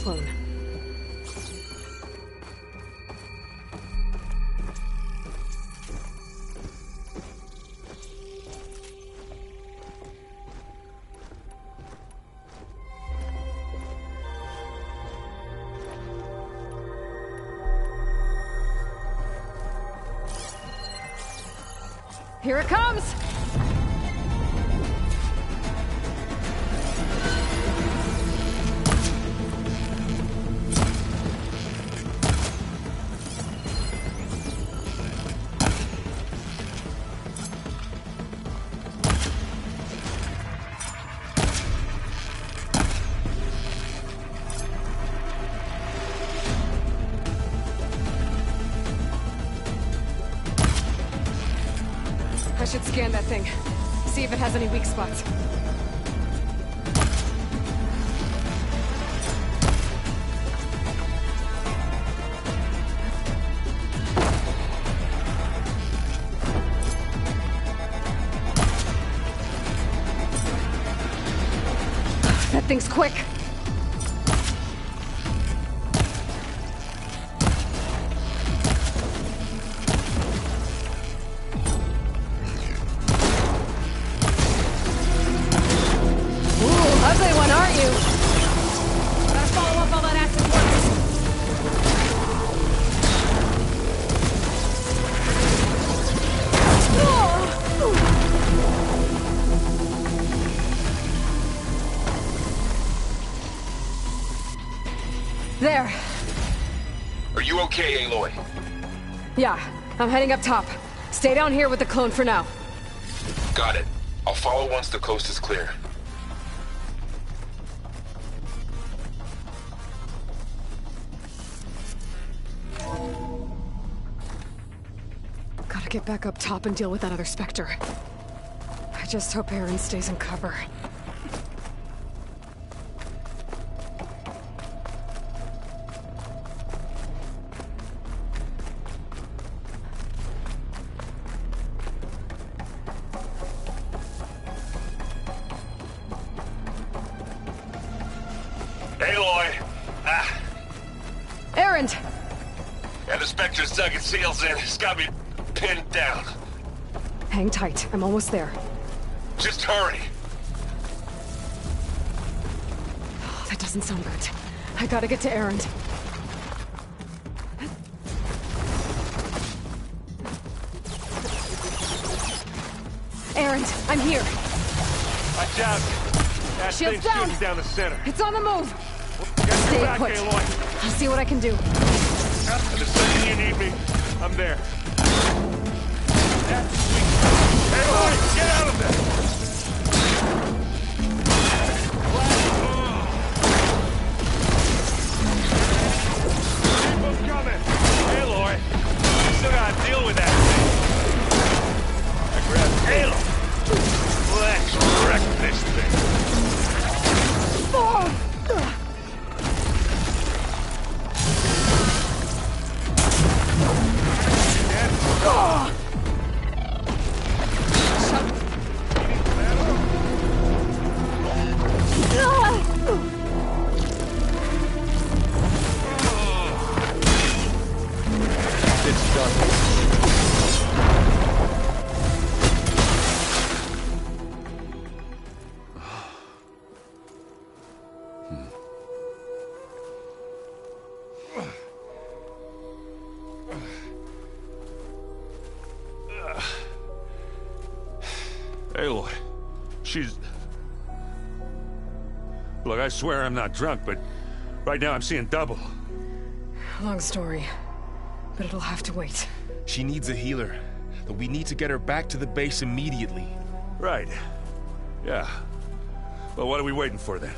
clone. Here it comes! I should scan that thing. See if it has any weak spots. That thing's quick. Ugly one, aren't you? Gotta follow up all that acid There. Are you okay, Aloy? Yeah, I'm heading up top. Stay down here with the clone for now. Got it. I'll follow once the coast is clear. Gotta get back up top and deal with that other Spectre. I just hope Aaron stays in cover. Aloy! Aaron! And the Spectre's dug its heels in. It's got me pinned down. Hang tight. I'm almost there. Just hurry. Oh, that doesn't sound good. I gotta get to Aaron. Aaron, I'm here. Watch out. That Shield's thing's down. shooting down the center. It's on the move. Get your Stay back, put. Aloy. I'll see what I can do. And the second you need me, I'm there. That's sweet. Aloy, get out of there! Keep them coming. Aloy, you still gotta deal with that thing. I grabbed Aloy. Let's wreck this thing. Oh! It's done. Aloy, she's... Look, I swear I'm not drunk, but right now I'm seeing double. Long story, but it'll have to wait. She needs a healer, but we need to get her back to the base immediately. Right. Yeah. Well, what are we waiting for then?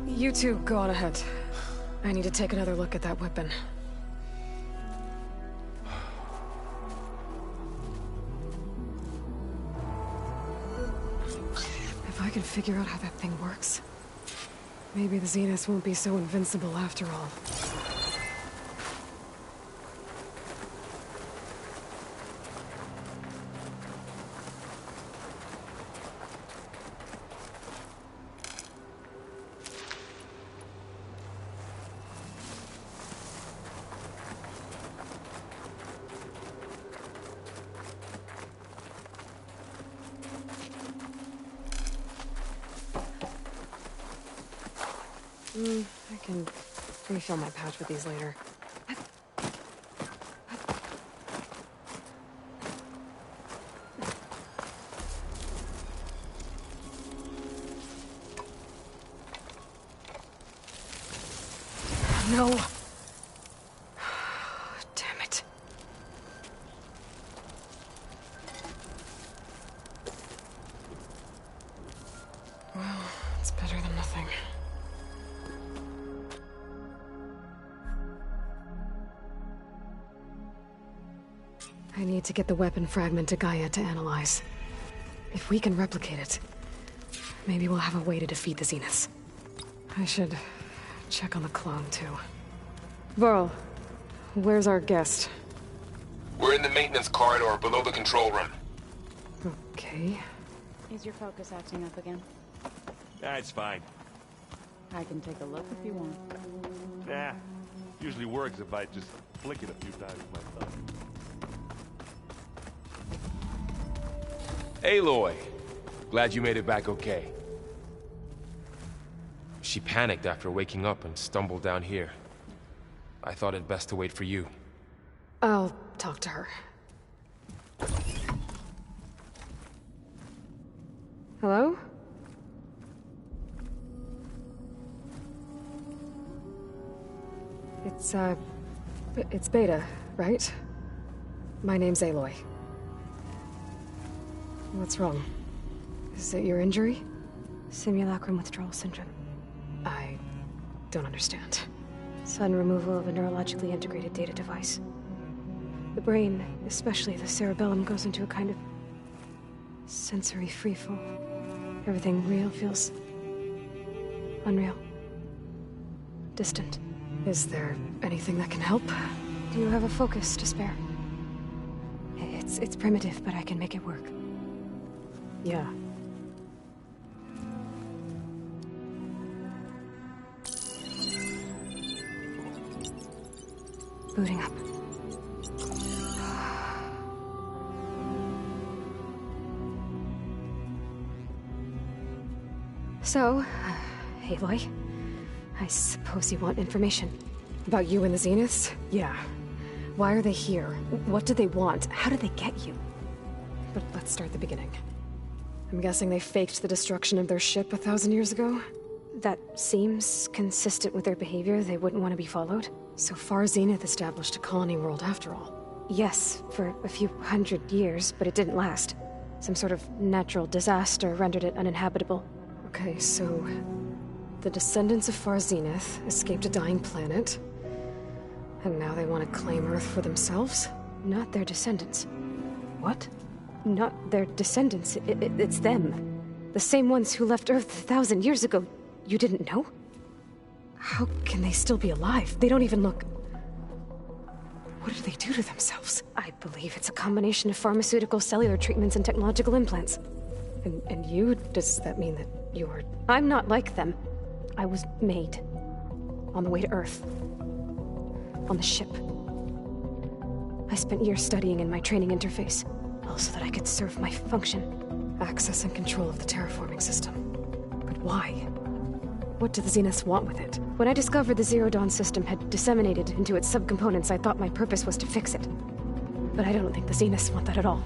You two go on ahead. I need to take another look at that weapon. If I can figure out how that thing works, maybe the Zeniths won't be so invincible after all. I can refill my pouch with these later. No. Damn it. Well, it's better than nothing. I need to get the weapon fragment to Gaia to analyze. If we can replicate it, maybe we'll have a way to defeat the Zeniths. I should check on the clone, too. Varl, where's our guest? We're in the maintenance corridor below the control room. Okay. Is your focus acting up again? It's fine. I can take a look if you want. Nah. Usually works if I just flick it a few times with my thumb. Aloy! Glad you made it back okay. She panicked after waking up and stumbled down here. I thought it best to wait for you. I'll talk to her. Hello? It's Beta, right? My name's Aloy. What's wrong? Is it your injury? Simulacrum withdrawal syndrome. I don't understand. Sudden removal of a neurologically integrated data device. The brain, especially the cerebellum, goes into a kind of sensory freefall. Everything real feels unreal. Distant. Is there anything that can help? Do you have a focus to spare? It's primitive, but I can make it work. Yeah. Booting up. So, Aloy, I suppose you want information. About you and the Zeniths? Yeah. Why are they here? What do they want? How did they get you? But let's start at the beginning. I'm guessing they faked the destruction of their ship 1,000 years ago? That seems consistent with their behavior. They wouldn't want to be followed. So far, Zenith established a colony world after all. Yes, for a few hundred years, but it didn't last. Some sort of natural disaster rendered it uninhabitable. Okay, so the descendants of Far Zenith escaped a dying planet, and now they want to claim Earth for themselves? Not their descendants. What? Not their descendants. It's them. The same ones who left Earth 1,000 years ago. You didn't know? How can they still be alive? They don't even look... What did they do to themselves? I believe it's a combination of pharmaceutical, cellular treatments, and technological implants. And you? Does that mean that you're... I'm not like them. I was made. On the way to Earth. On the ship. I spent years studying in my training interface, all so that I could serve my function. Access and control of the terraforming system. But why? What do the Zeniths want with it? When I discovered the Zero Dawn system had disseminated into its subcomponents, I thought my purpose was to fix it. But I don't think the Zeniths want that at all.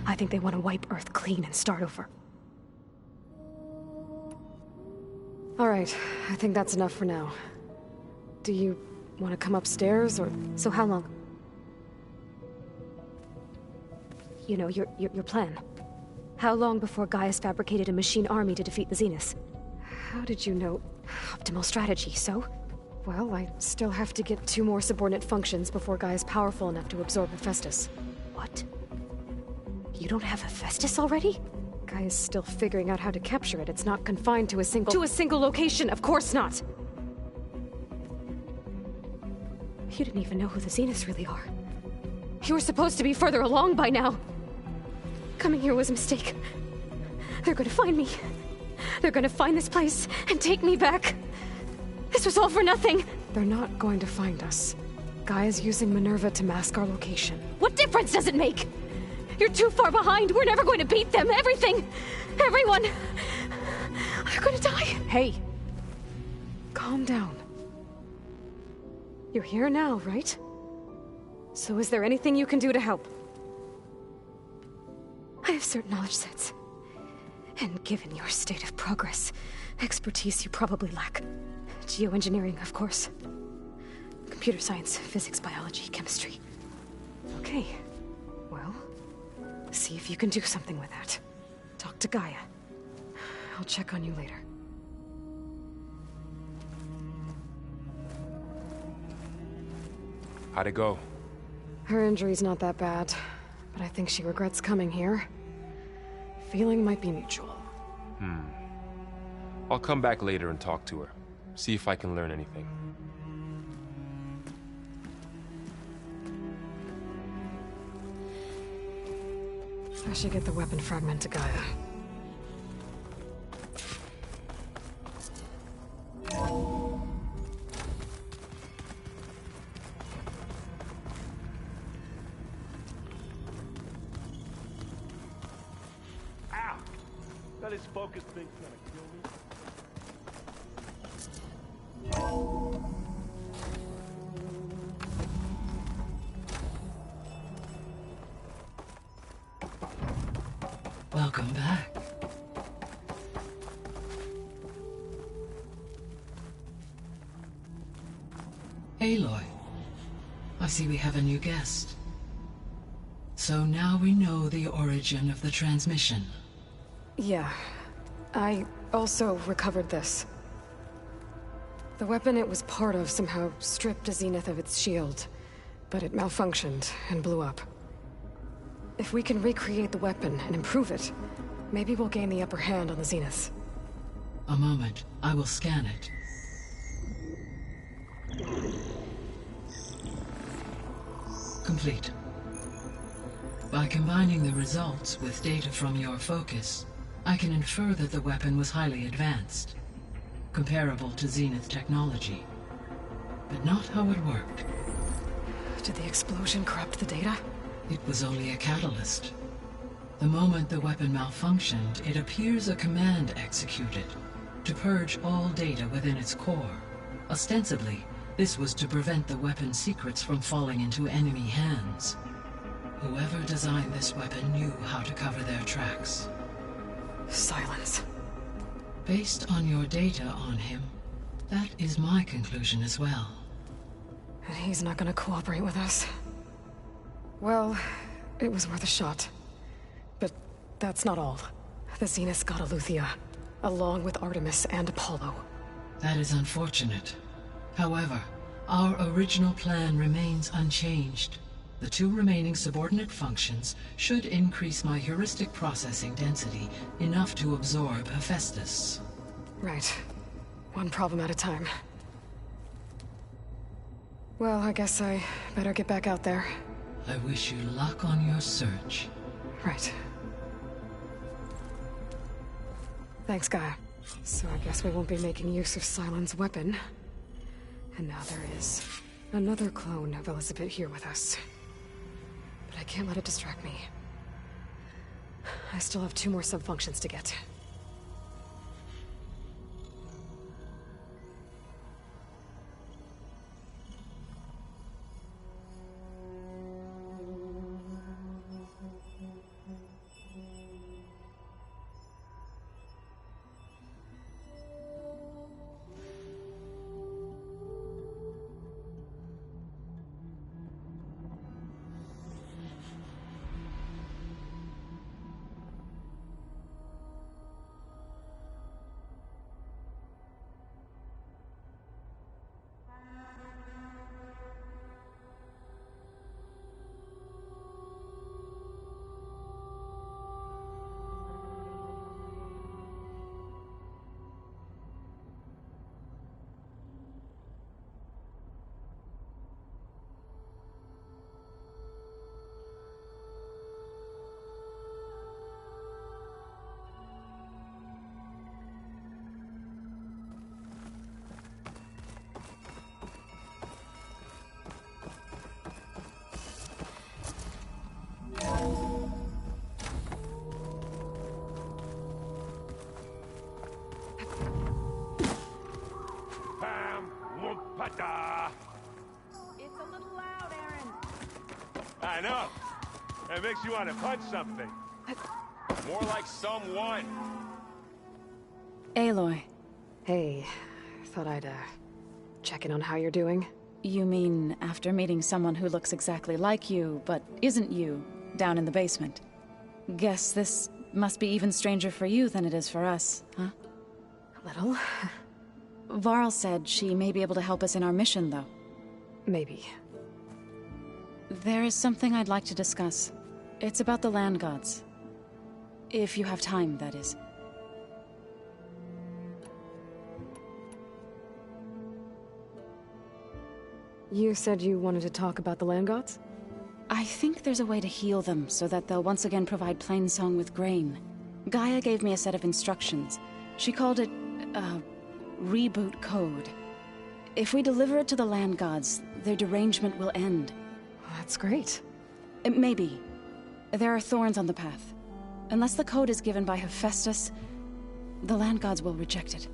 I think they want to wipe Earth clean and start over. All right, I think that's enough for now. Do you want to come upstairs, or... So how long? You know, your plan. How long before Gaia's fabricated a machine army to defeat the Zeniths? How did you know? Optimal strategy, so? Well, I still have to get 2 more subordinate functions before Gaia's powerful enough to absorb Hephaestus. What? You don't have Hephaestus already? Gaia's still figuring out how to capture it. It's not confined to a single... To a single location! Of course not! You didn't even know who the Zeniths really are. You were supposed to be further along by now. Coming here was a mistake. They're gonna find me. They're gonna find this place and take me back. This was all for nothing. They're not going to find us. Gaia's using Minerva to mask our location. What difference does it make? You're too far behind. We're never going to beat them. Everything. Everyone. They're gonna die. Hey. Calm down. You're here now, right? So is there anything you can do to help? I have certain knowledge sets. And given your state of progress, expertise you probably lack. Geoengineering, of course. Computer science, physics, biology, chemistry. Okay. Well, see if you can do something with that. Talk to Gaia. I'll check on you later. How'd it go? Her injury's not that bad, but I think she regrets coming here. Feeling might be mutual. I'll come back later and talk to her. See if I can learn anything. I should get the weapon fragment to Gaia. Ow! That his focus thing's gonna kill me. Welcome back. Aloy, I see we have a new guest. So now we know the origin of the transmission. Yeah. I also recovered this. The weapon it was part of somehow stripped Zenith of its shield, but it malfunctioned and blew up. If we can recreate the weapon and improve it, maybe we'll gain the upper hand on the Zeniths. A moment, I will scan it. Complete. By combining the results with data from your focus, I can infer that the weapon was highly advanced, comparable to Zenith technology, but not how it worked. Did the explosion corrupt the data? It was only a catalyst. The moment the weapon malfunctioned, it appears a command executed to purge all data within its core. Ostensibly, this was to prevent the weapon's secrets from falling into enemy hands. Whoever designed this weapon knew how to cover their tracks. Silence. Based on your data on him, that is my conclusion as well. And he's not gonna cooperate with us. Well, it was worth a shot. But that's not all. The Zeniths got Eleuthia, along with Artemis and Apollo. That is unfortunate. However, our original plan remains unchanged. The two remaining subordinate functions should increase my heuristic processing density enough to absorb Hephaestus. Right. One problem at a time. Well, I guess I better get back out there. I wish you luck on your search. Right. Thanks, Gaia. So I guess we won't be making use of Sylens' weapon. And now there is another clone of Elizabeth here with us. But I can't let it distract me. I still have 2 more sub-functions to get. Ta-da! It's a little loud, Aaron. I know. It makes you want to punch something. More like someone. Aloy, Hey, thought I'd, check in on how you're doing. you mean after meeting someone who looks exactly like you, but isn't you, down in the basement? Guess this must be even stranger for you than it is for us, huh? A little. Varl said she may be able to help us in our mission, though. Maybe. There is something I'd like to discuss. It's about the land gods. If you have time, that is. You said you wanted to talk about the land gods? I think there's a way to heal them so that they'll once again provide Plainsong with grain. Gaia gave me a set of instructions. She called it, reboot code. If we deliver it to the land gods, their derangement will end. That's great. Maybe. There are thorns on the path. Unless the code is given by Hephaestus, the land gods will reject it.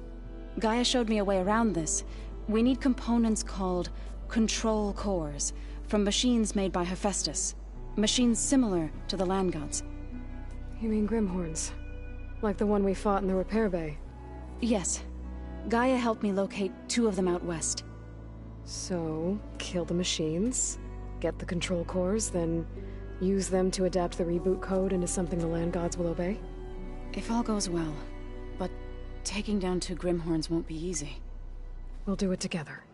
Gaia showed me a way around this. We need components called control cores from machines made by Hephaestus. Machines similar to the land gods. You mean Grimhorns? Like the one we fought in the repair bay? Yes. Gaia helped me locate 2 of them out west. So, kill the machines, get the control cores, then use them to adapt the reboot code into something the land gods will obey? If all goes well. But taking down 2 Grimhorns won't be easy. We'll do it together.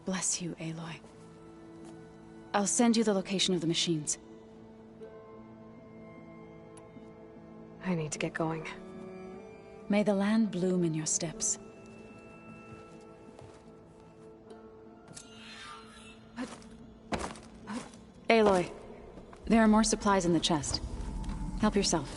Bless you, Aloy. I'll send you the location of the machines. I need to get going. May the land bloom in your steps. Aloy, there are more supplies in the chest. Help yourself.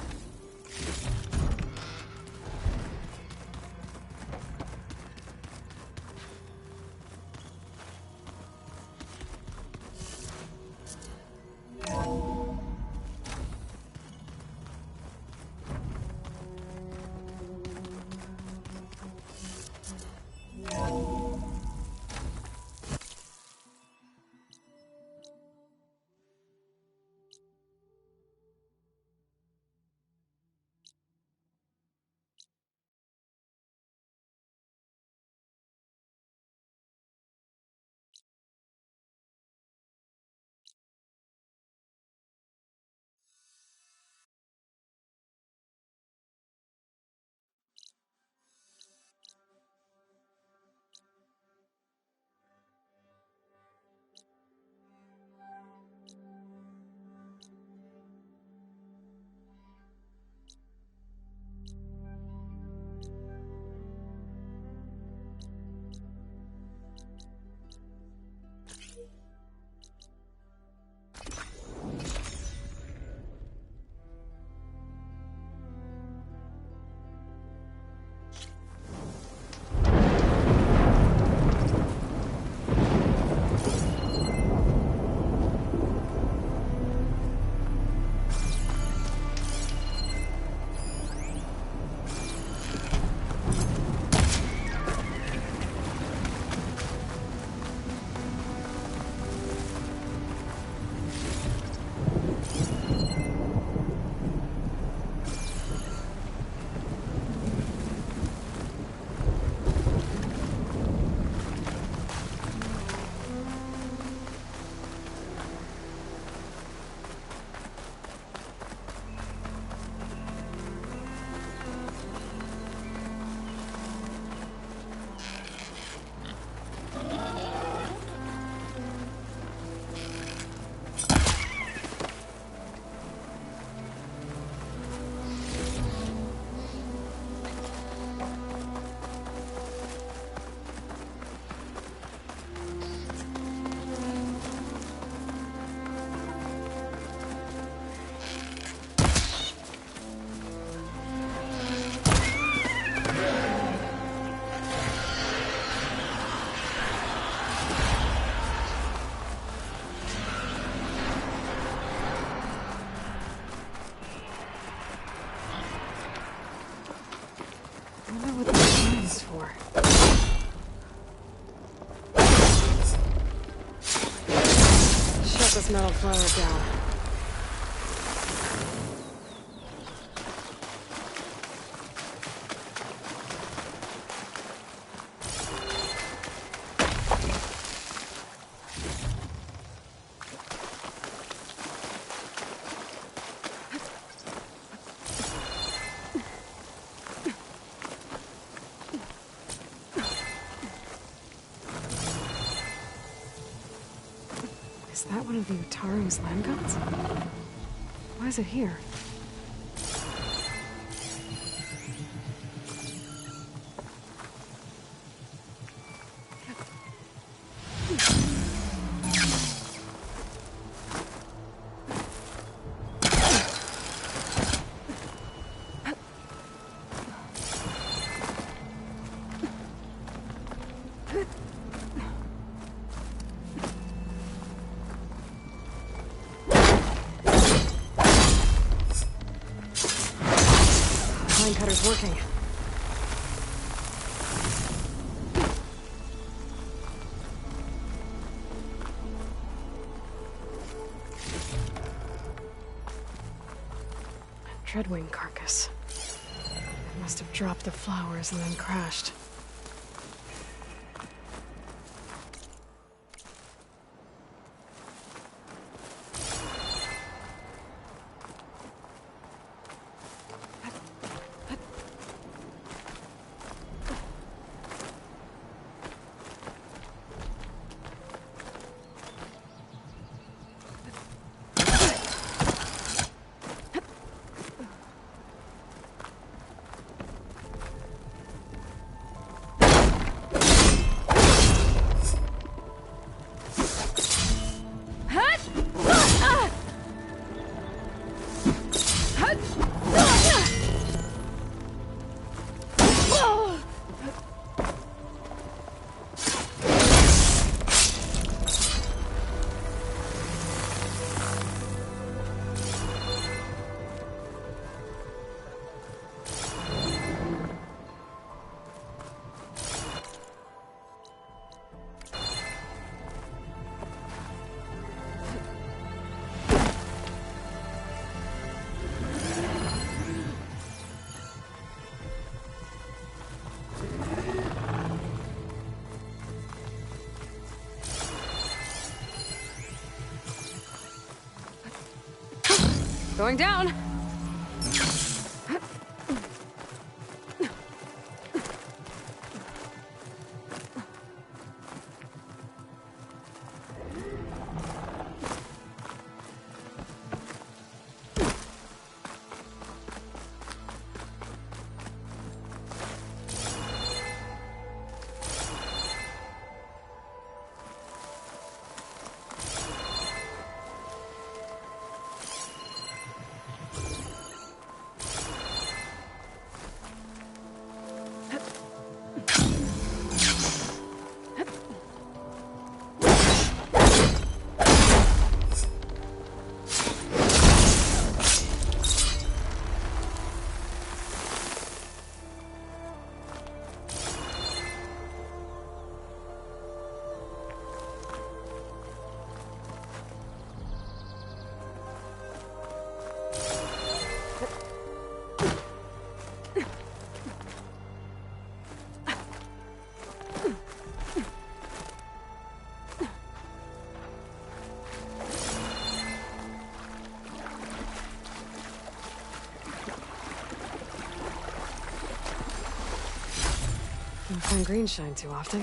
metal flower down. Is that one of the Utaru's land gods? Why is it here? Line cutter's working. Dreadwing carcass. It must have dropped the flowers and then crashed. Going down. Don't find green shine too often.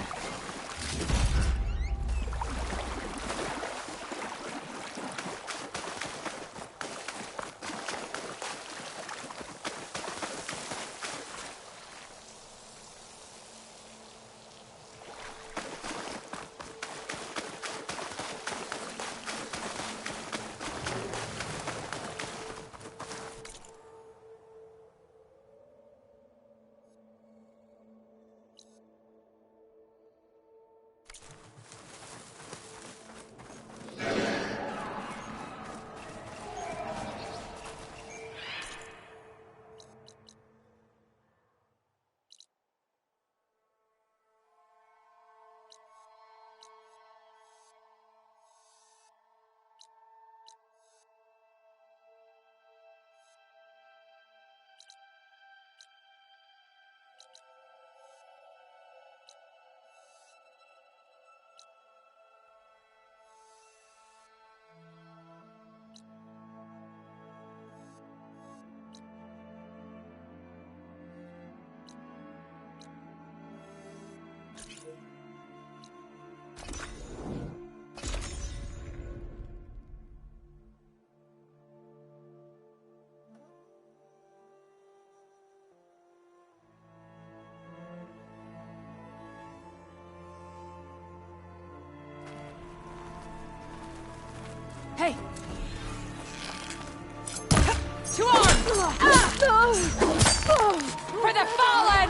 For the fallen!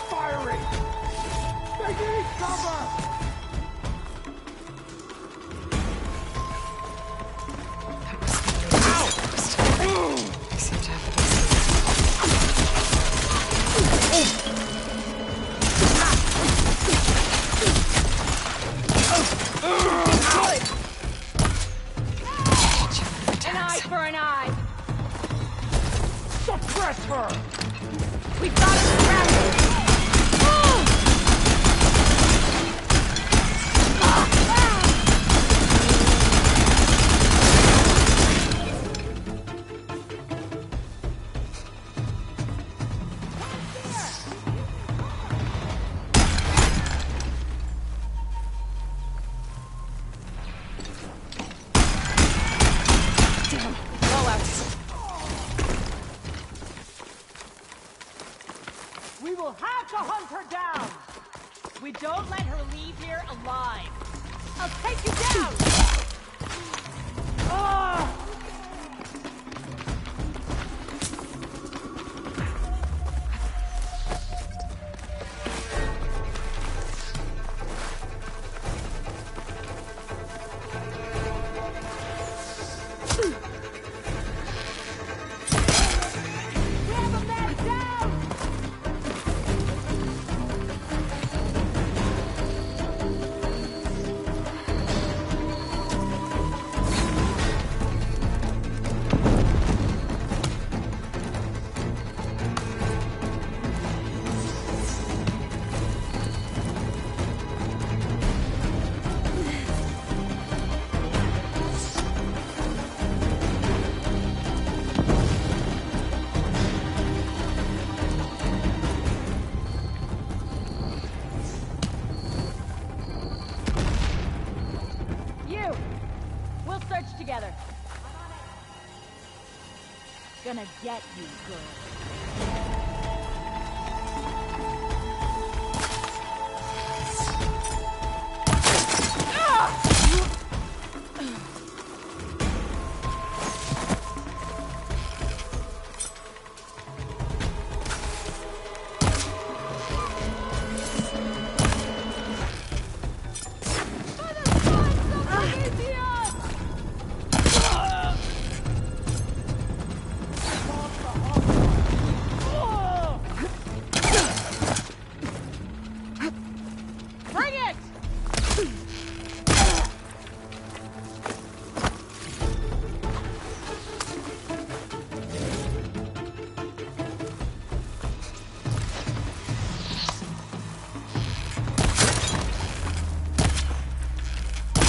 Firing! They need cover! I seem to have the best. An eye for an eye! Suppress her! We've got it surrounded! We will have to hunt her down! We don't let her leave here alive! I'll take you down! We have a man down! You! We'll search together. Gonna get you, girl. Bring it!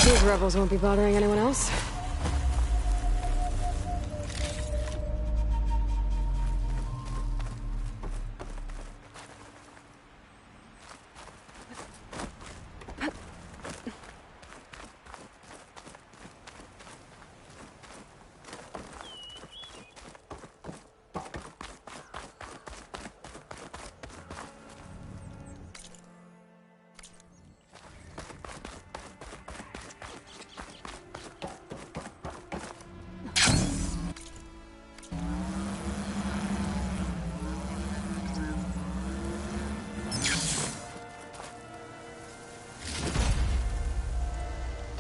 These rebels won't be bothering anyone else.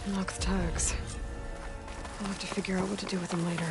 Unlock the tags. I'll have to figure out what to do with them later.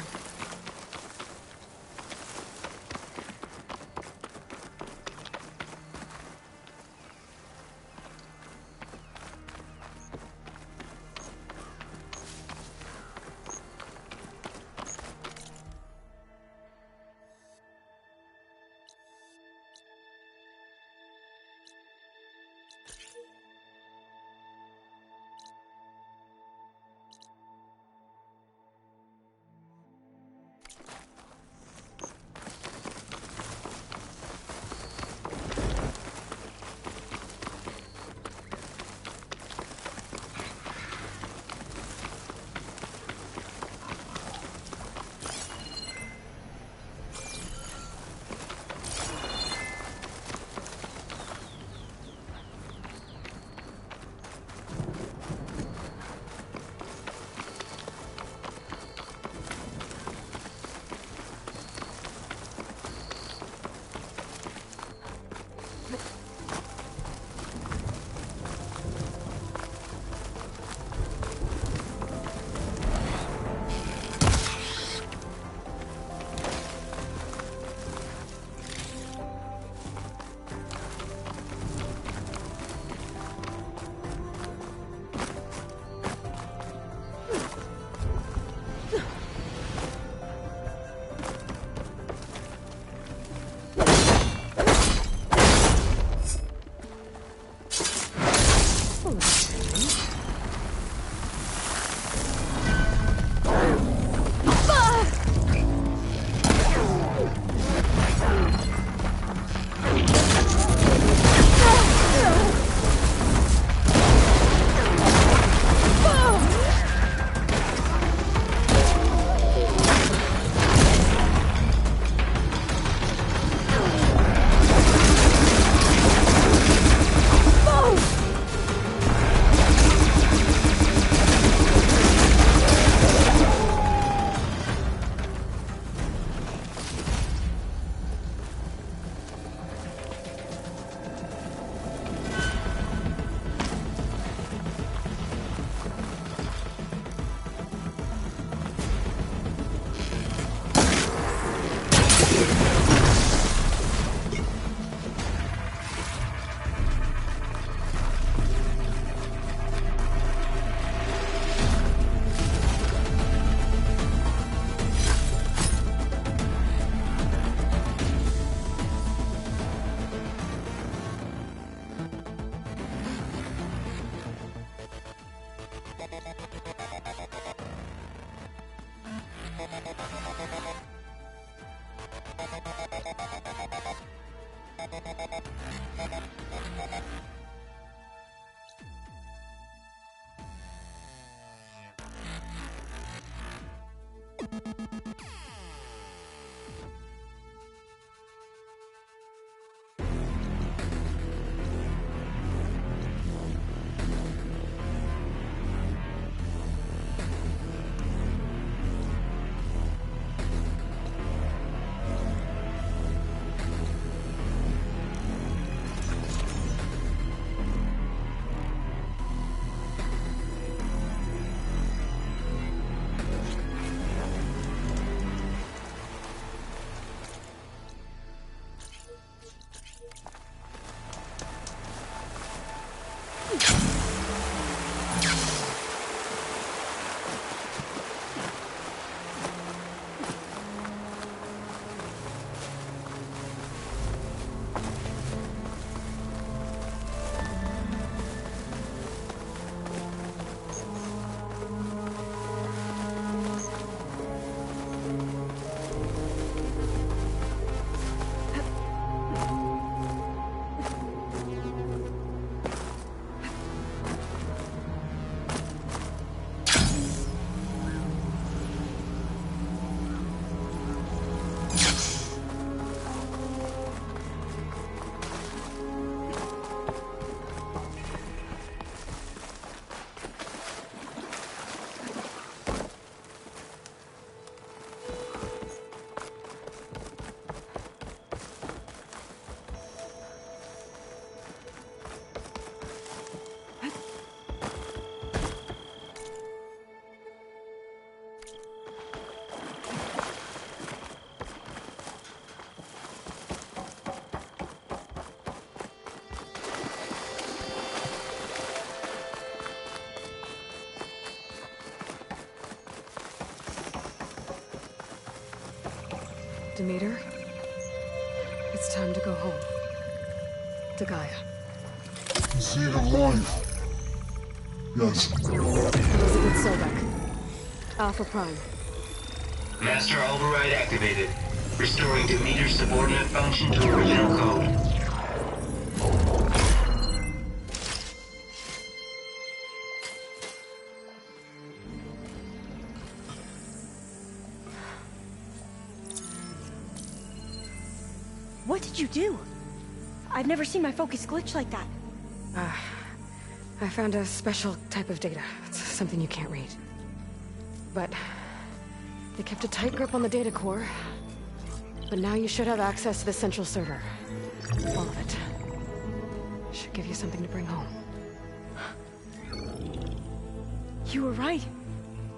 Demeter, it's time to go home. To Gaia. Seed of life. Yes. Elizabeth Sobek. Alpha Prime. Master override activated. Restoring Demeter's subordinate function to original code. What did you do? I've never seen my focus glitch like that. I found a special type of data. It's something you can't read. But they kept a tight grip on the data core. But now you should have access to the central server. All of it. Should give you something to bring home. You were right.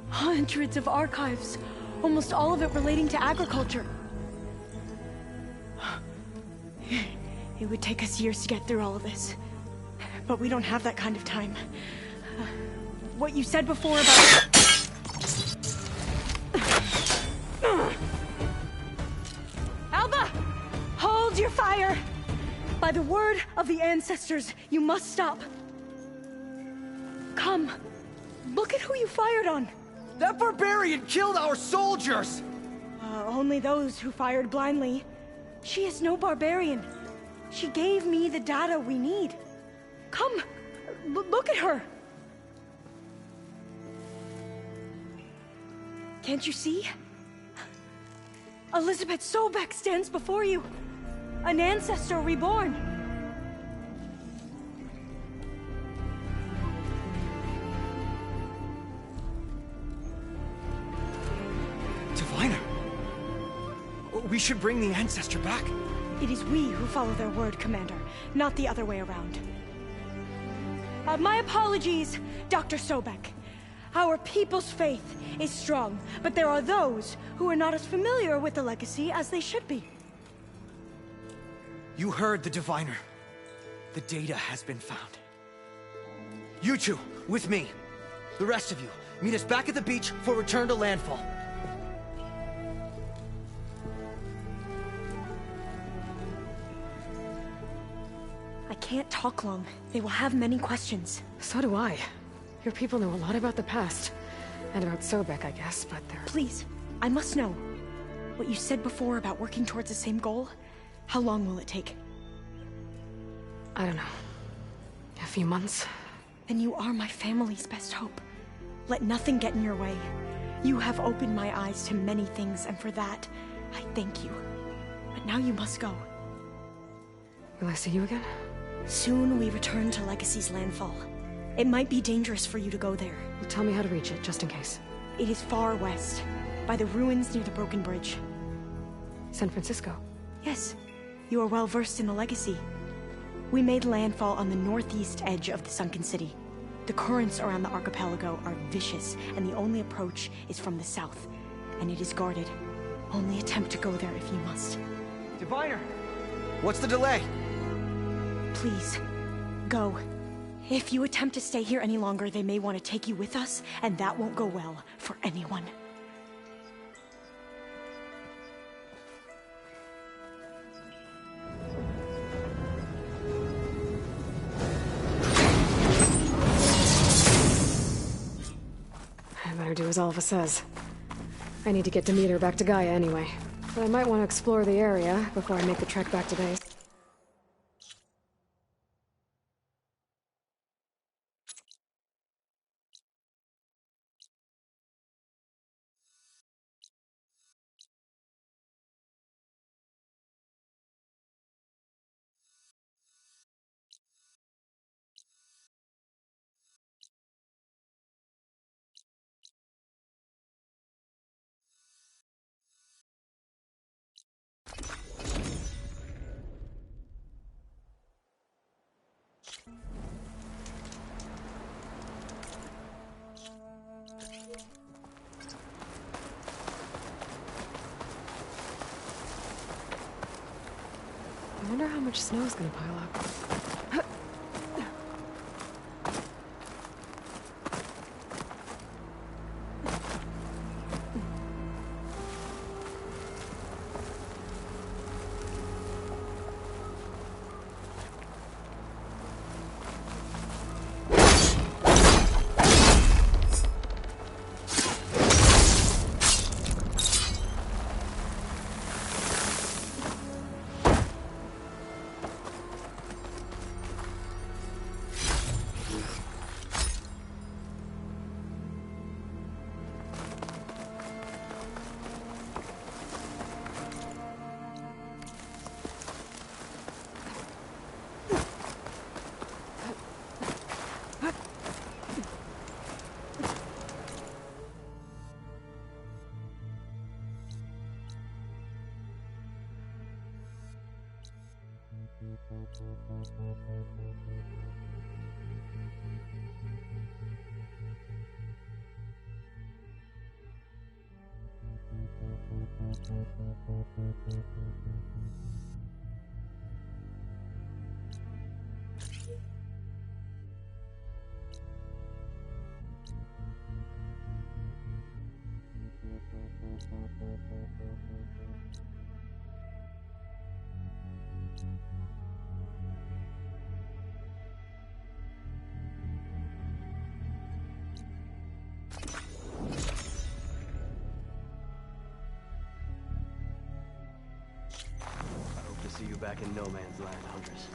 Hundreds of archives. Almost all of it relating to agriculture. It would take us years to get through all of this. But we don't have that kind of time. What you said before about... Alba! Hold your fire! By the word of the ancestors, you must stop. Come. Look at who you fired on. That barbarian killed our soldiers! Only those who fired blindly. She is no barbarian. She gave me the data we need. Come, look at her. Can't you see? Elizabeth Sobek stands before you. An ancestor reborn. Diviner! We should bring the ancestor back. It is we who follow their word, Commander, not the other way around. My apologies, Dr. Sobek. Our people's faith is strong, but there are those who are not as familiar with the legacy as they should be. You heard the Diviner. The data has been found. You two, with me. The rest of you, meet us back at the beach for return to landfall. I can't talk long. They will have many questions. So do I. Your people know a lot about the past. And about Sobek, I guess, but they're... Please, I must know. What you said before about working towards the same goal, how long will it take? I don't know. A few months? Then you are my family's best hope. Let nothing get in your way. You have opened my eyes to many things, and for that, I thank you. But now you must go. Will I see you again? Soon we return to Legacy's landfall. It might be dangerous for you to go there. Well, tell me how to reach it, just in case. It is far west, by the ruins near the Broken Bridge. San Francisco? Yes. You are well versed in the Legacy. We made landfall on the northeast edge of the sunken city. The currents around the archipelago are vicious, and the only approach is from the south. And it is guarded. Only attempt to go there if you must. Diviner! What's the delay? Please, go. If you attempt to stay here any longer, they may want to take you with us, and that won't go well for anyone. I better do as Alva says. I need to get Demeter back to Gaia anyway. But I might want to explore the area before I make the trek back to base. I wonder how much snow is gonna pile up. See you back in no man's land, Huntress.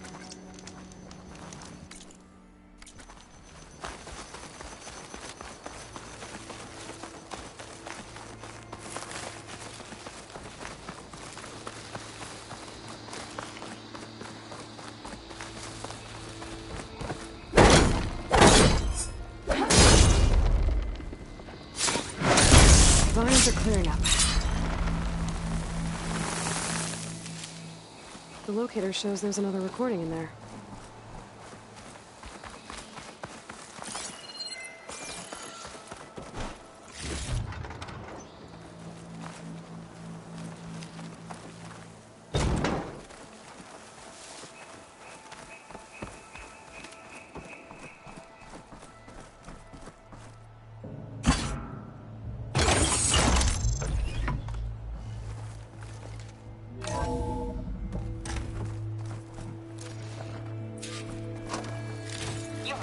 Vines are clearing up. The locator shows there's another recording in there.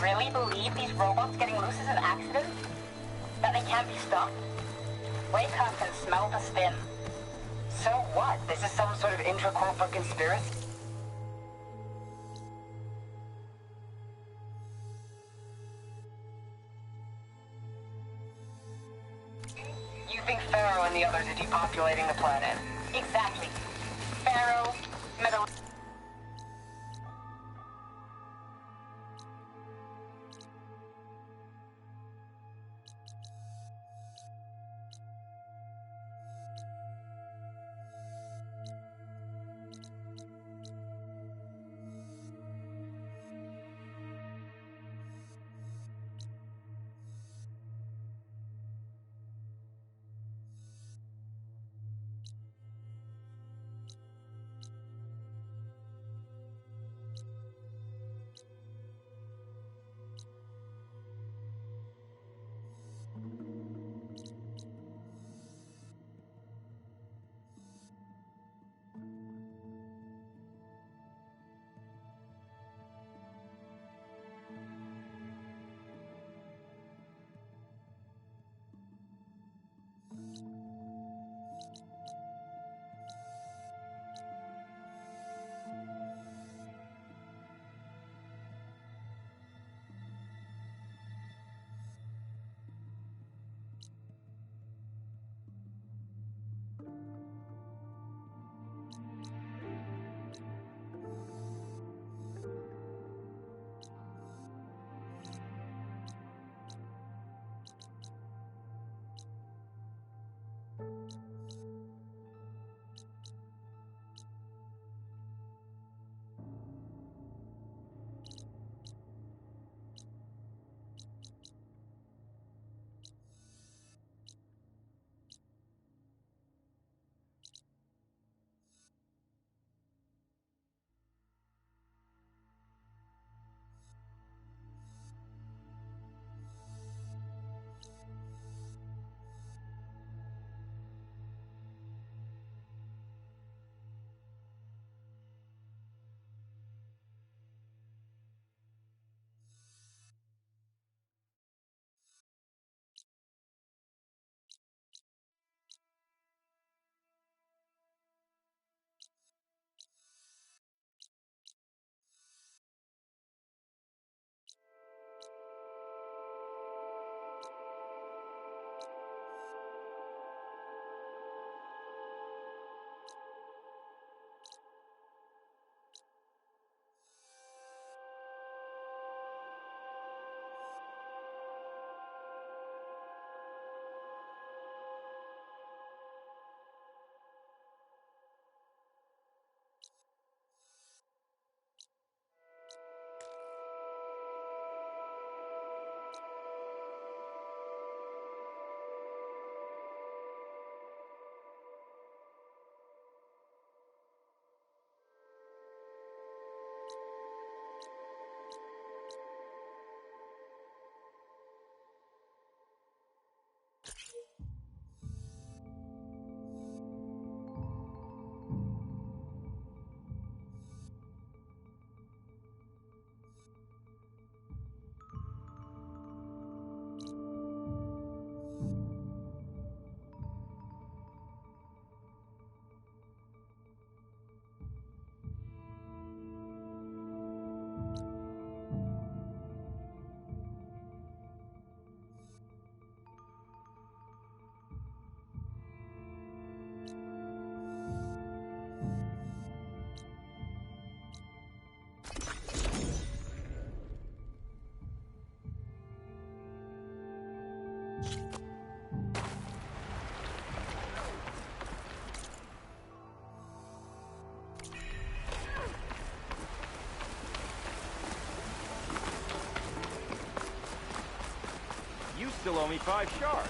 Really believe these robots getting loose is an accident? That they can't be stopped? Wake up and smell the spin. So what? This is some sort of intra-corporate conspiracy? the others are depopulating the planet. Exactly. Pharaoh, Metal... still owe me 5 shards.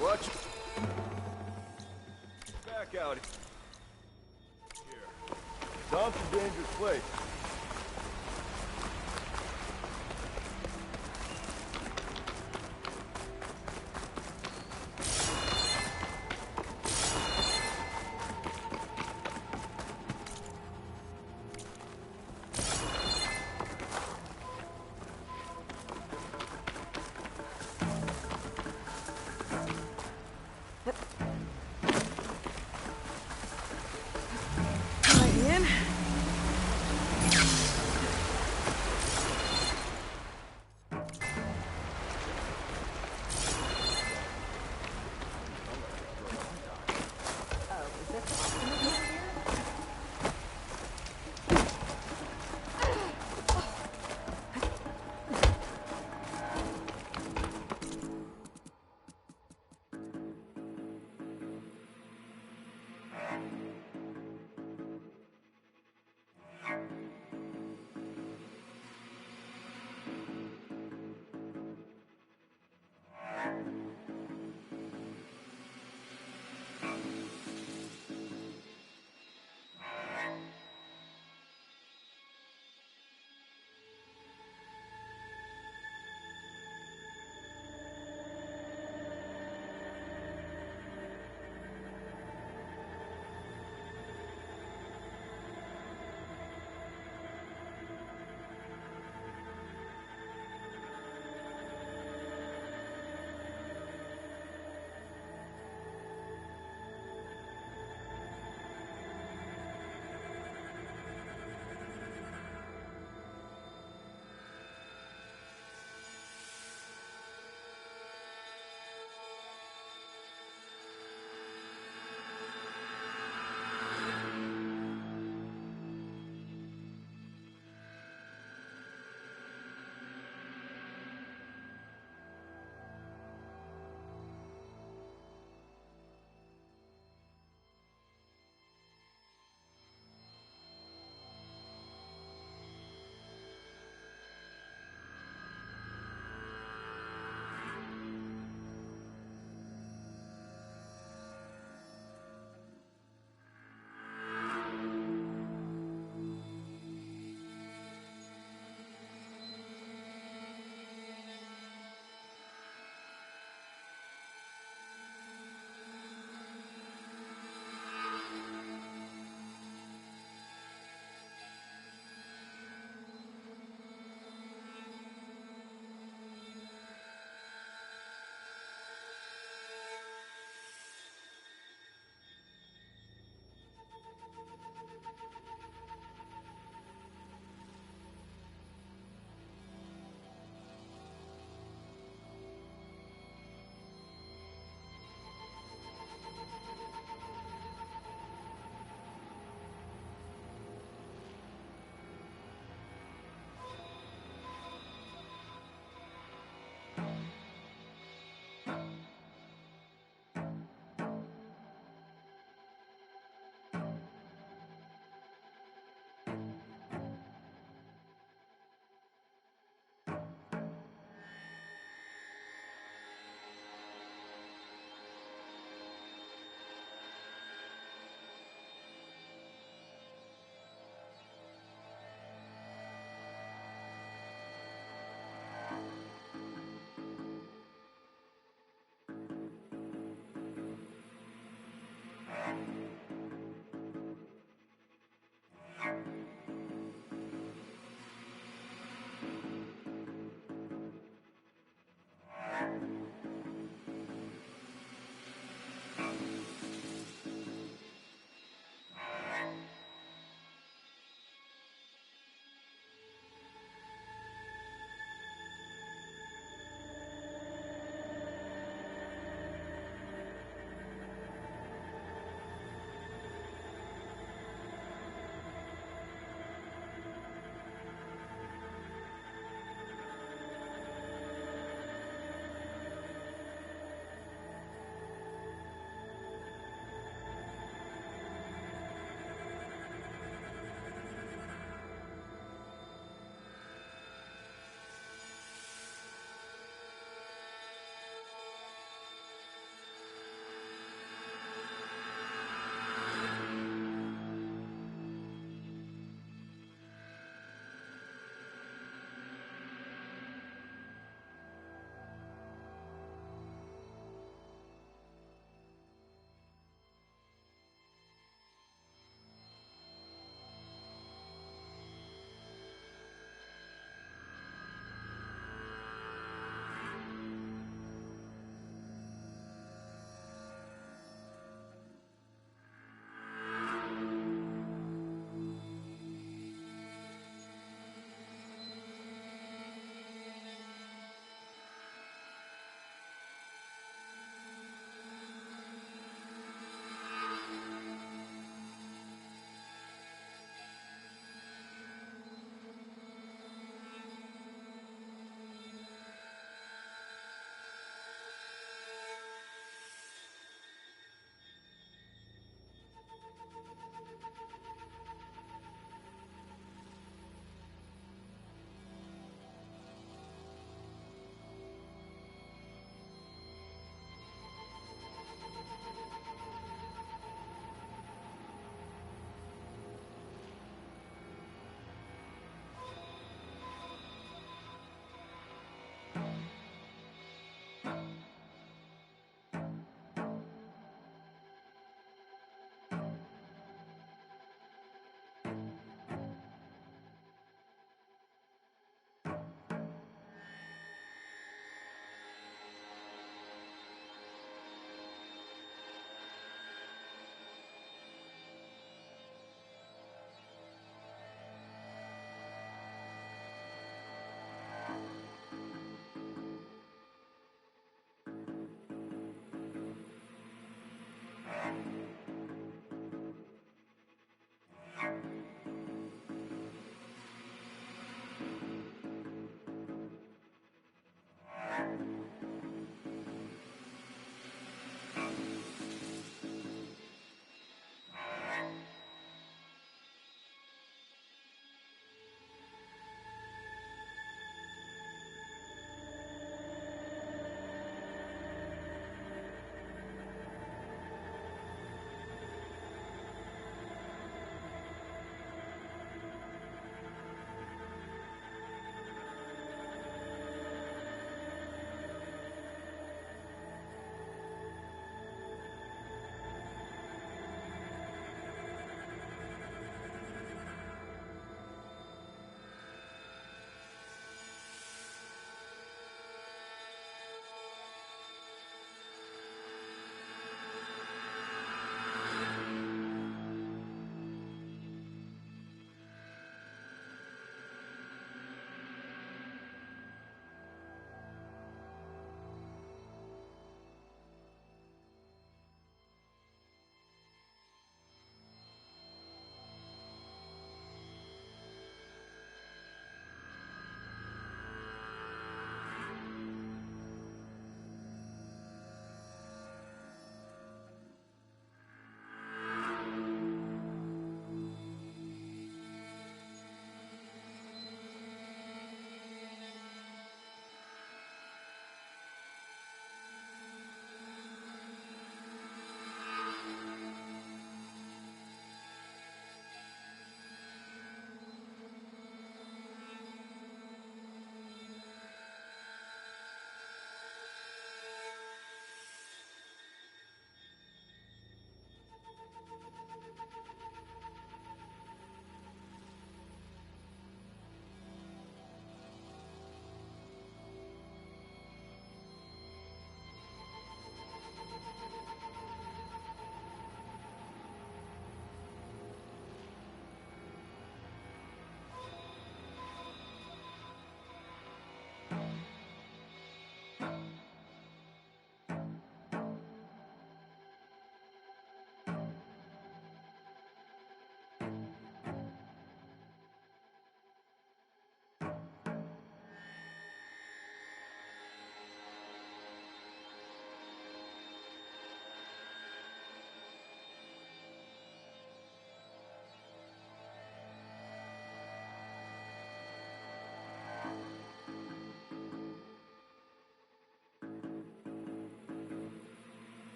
Watch. Back out. Here. Done. Town's a dangerous place.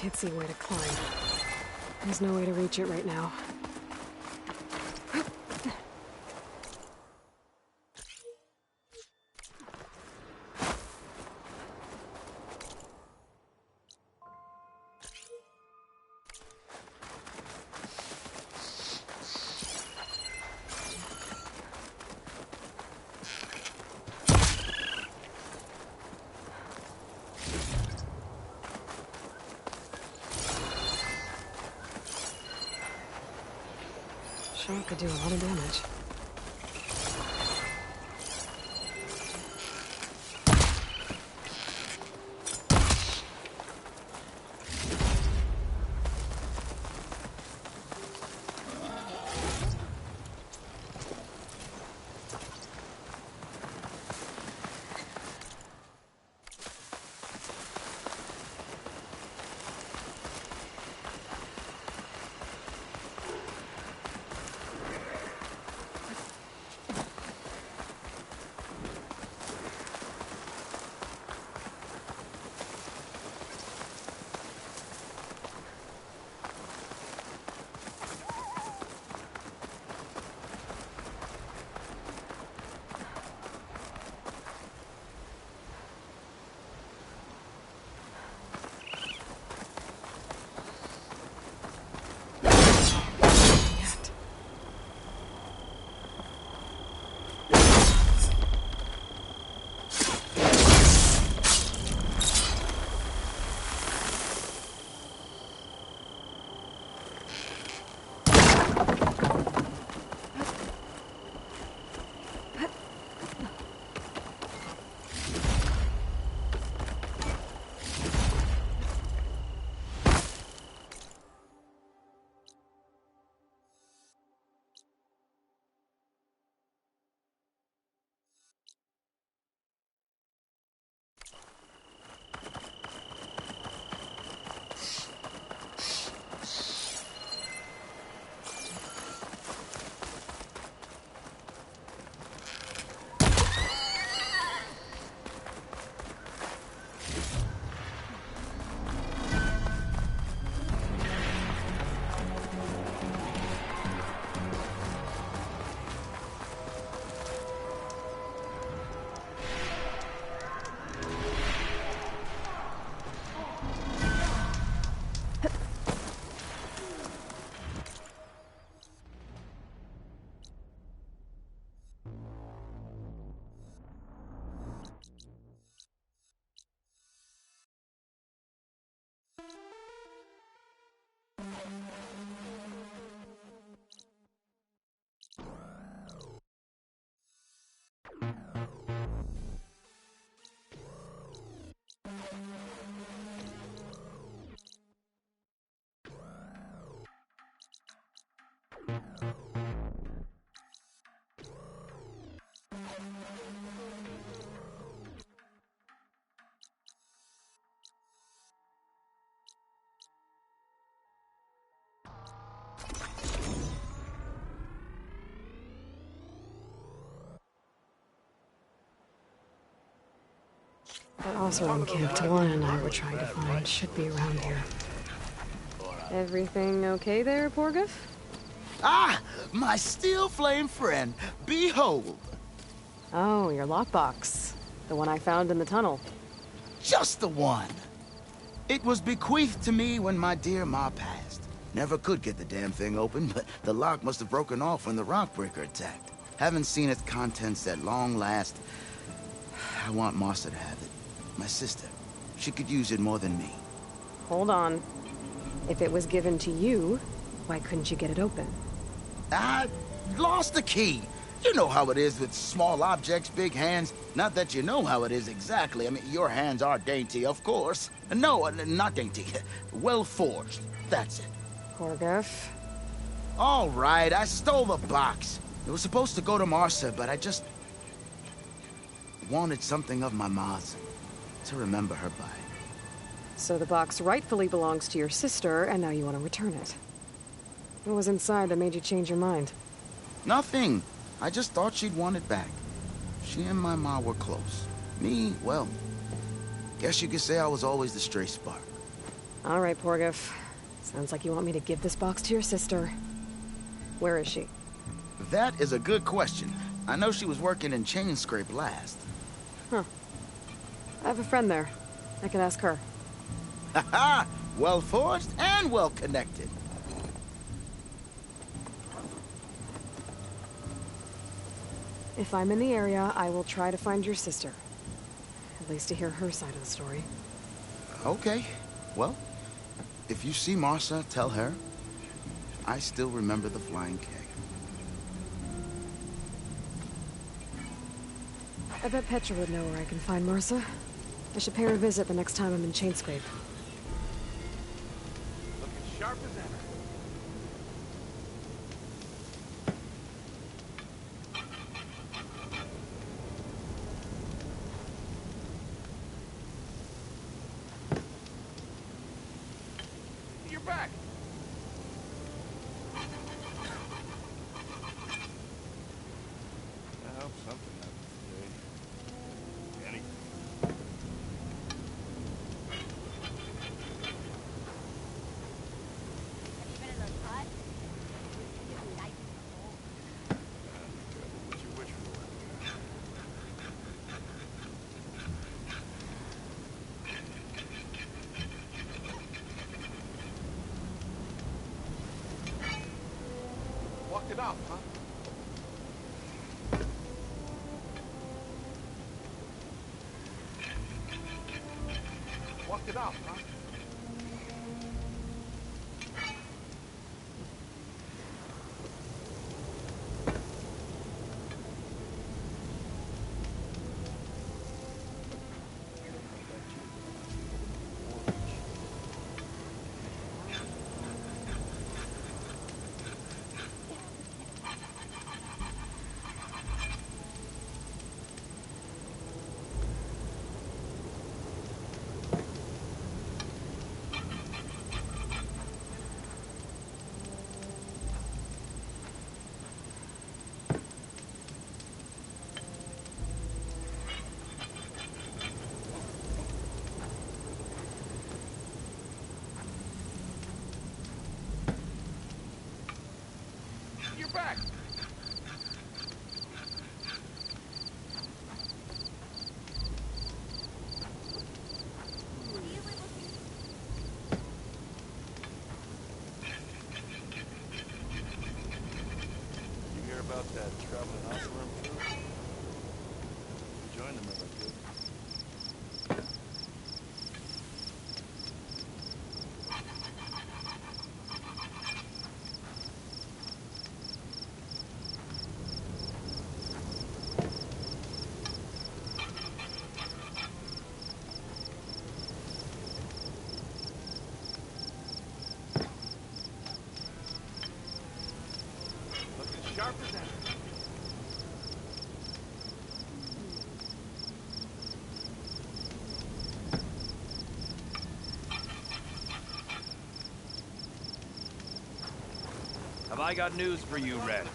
can't see where to climb. There's no way to reach it right now. Sure could do a lot of damage. That Oseram camp Talon and I were trying to find should be around here. Everything okay there, Porgif? Ah! My steel flame friend, behold! Oh, your lockbox. The one I found in the tunnel. Just the one! It was bequeathed to me when my dear Ma passed. Never could get the damn thing open, but the lock must have broken off when the Rockbreaker attacked. Haven't seen its contents at long last. I want Martha to have it. My sister. She could use it more than me. Hold on. If it was given to you, why couldn't you get it open? I lost the key. You know how it is with small objects, big hands. Not that you know how it is exactly. I mean, your hands are dainty, of course. No, not dainty. Well forged. That's it. Porgif. All right, I stole the box. It was supposed to go to Martha, but I just wanted something of my ma's to remember her by. So the box rightfully belongs to your sister, and now you want to return it. What was inside that made you change your mind? Nothing. I just thought she'd want it back. She and my ma were close. Me, well, guess you could say I was always the stray spark. All right, Porgif. Sounds like you want me to give this box to your sister. Where is she? That is a good question. I know she was working in Chainscrape last. Huh. I have a friend there. I could ask her. Ha-ha! Well-forged and well-connected. If I'm in the area, I will try to find your sister. At least to hear her side of the story. Okay. Well, if you see Marsa, tell her I still remember the flying keg. I bet Petra would know where I can find Marsa. I should pay her a visit the next time I'm in Chainscrape. Looking sharp as ever. You're back. I hope something happens today. Anything. What's your wish for? Walked it off, huh? Walked it off, huh? You're back. You hear about that traveling Oseram crew? Join them if I could. Looking sharp as ever. Have I got news for you, Red?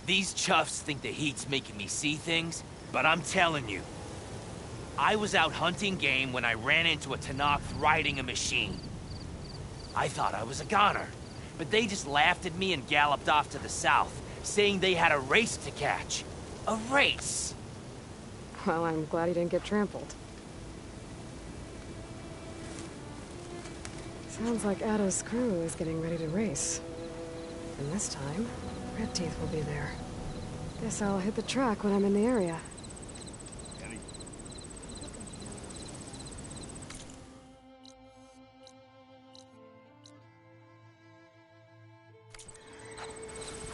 These chuffs think the heat's making me see things, but I'm telling you. I was out hunting game when I ran into a Tenakth riding a machine. I thought I was a goner, but they just laughed at me and galloped off to the south, saying they had a race to catch. A race! Well, I'm glad he didn't get trampled. Sounds like Addo's crew is getting ready to race. And this time, Red Teeth will be there. Guess I'll hit the track when I'm in the area.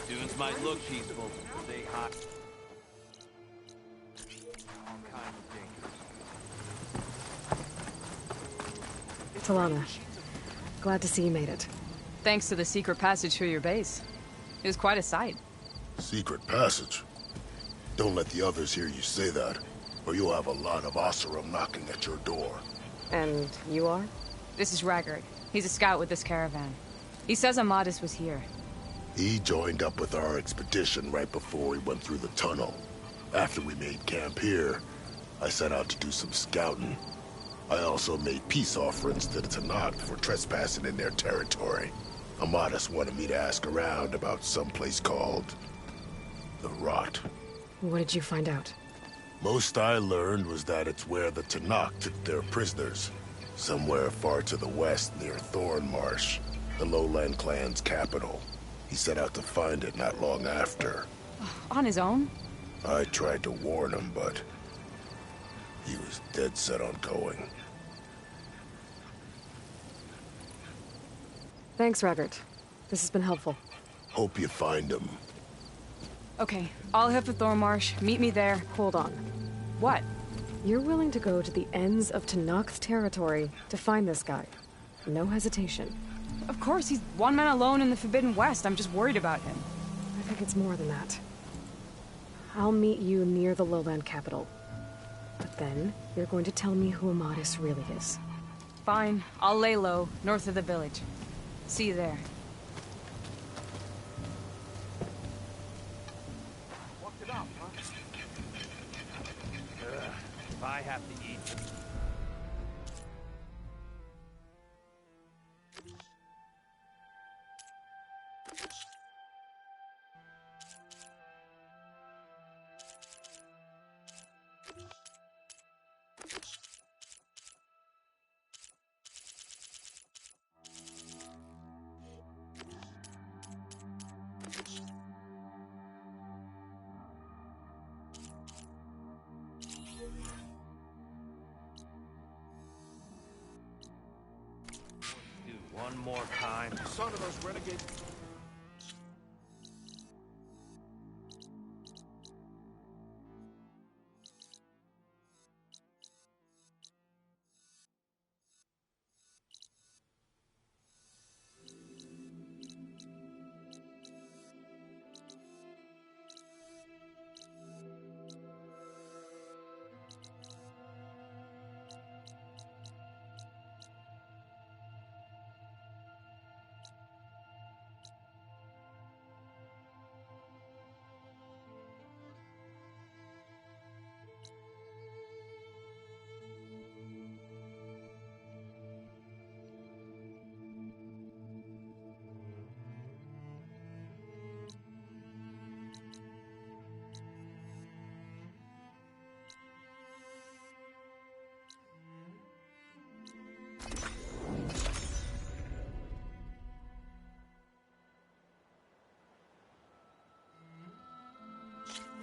Dunes might look peaceful, but they hot. All kinds of dangers. Talana, glad to see you made it. Thanks to the secret passage through your base. It was quite a sight. Secret passage? Don't let the others hear you say that, or you'll have a lot of Oseram knocking at your door. And you are? This is Raggard. He's a scout with this caravan. He says Amadis was here. He joined up with our expedition right before we went through the tunnel. After we made camp here, I set out to do some scouting. I also made peace offerings to the Tenakth for trespassing in their territory. Amadis wanted me to ask around about some place called the Rot. What did you find out? Most I learned was that it's where the Tenakth took their prisoners. Somewhere far to the west near Thornmarsh, the Lowland clan's capital. He set out to find it not long after. On his own? I tried to warn him, but he was dead set on going. Thanks, Raggart. This has been helpful. Hope you find him. Okay, I'll head for Thornmarsh. Meet me there. Hold on. What? You're willing to go to the ends of Tenakth territory to find this guy. No hesitation. Of course, he's one man alone in the Forbidden West. I'm just worried about him. I think it's more than that. I'll meet you near the Lowland capital. But then, you're going to tell me who Amadis really is. Fine. I'll lay low, north of the village. See you there. If I have to eat... One more time. Son of those renegades.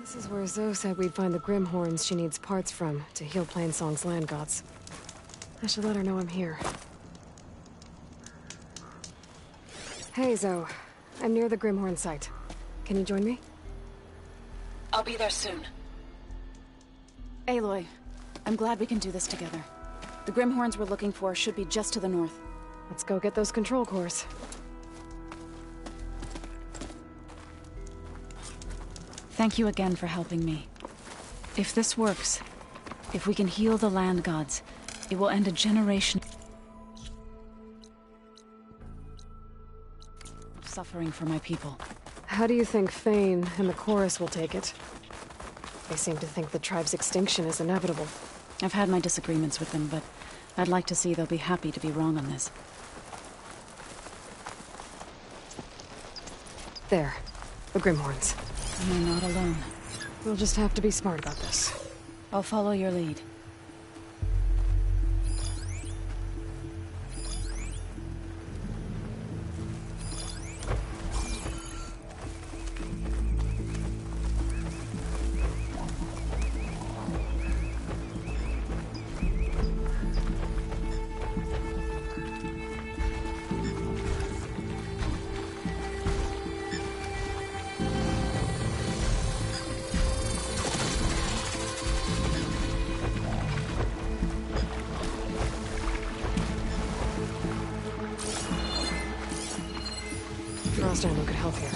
This is where Zoe said we'd find the Grimhorns she needs parts from to heal Plainsong's land gods. I should let her know I'm here. Hey, Zoe. I'm near the Grimhorn site. Can you join me? I'll be there soon. Aloy, I'm glad we can do this together. The Grimhorns we're looking for should be just to the north. Let's go get those control cores. Thank you again for helping me. If this works, if we can heal the land gods, it will end a generation of suffering for my people. How do you think Fane and the Chorus will take it? They seem to think the tribe's extinction is inevitable. I've had my disagreements with them, but I'd like to see they'll be happy to be wrong on this. There. The Grimhorns. And they're not alone. We'll just have to be smart about this. I'll follow your lead. Frost ammo could help here.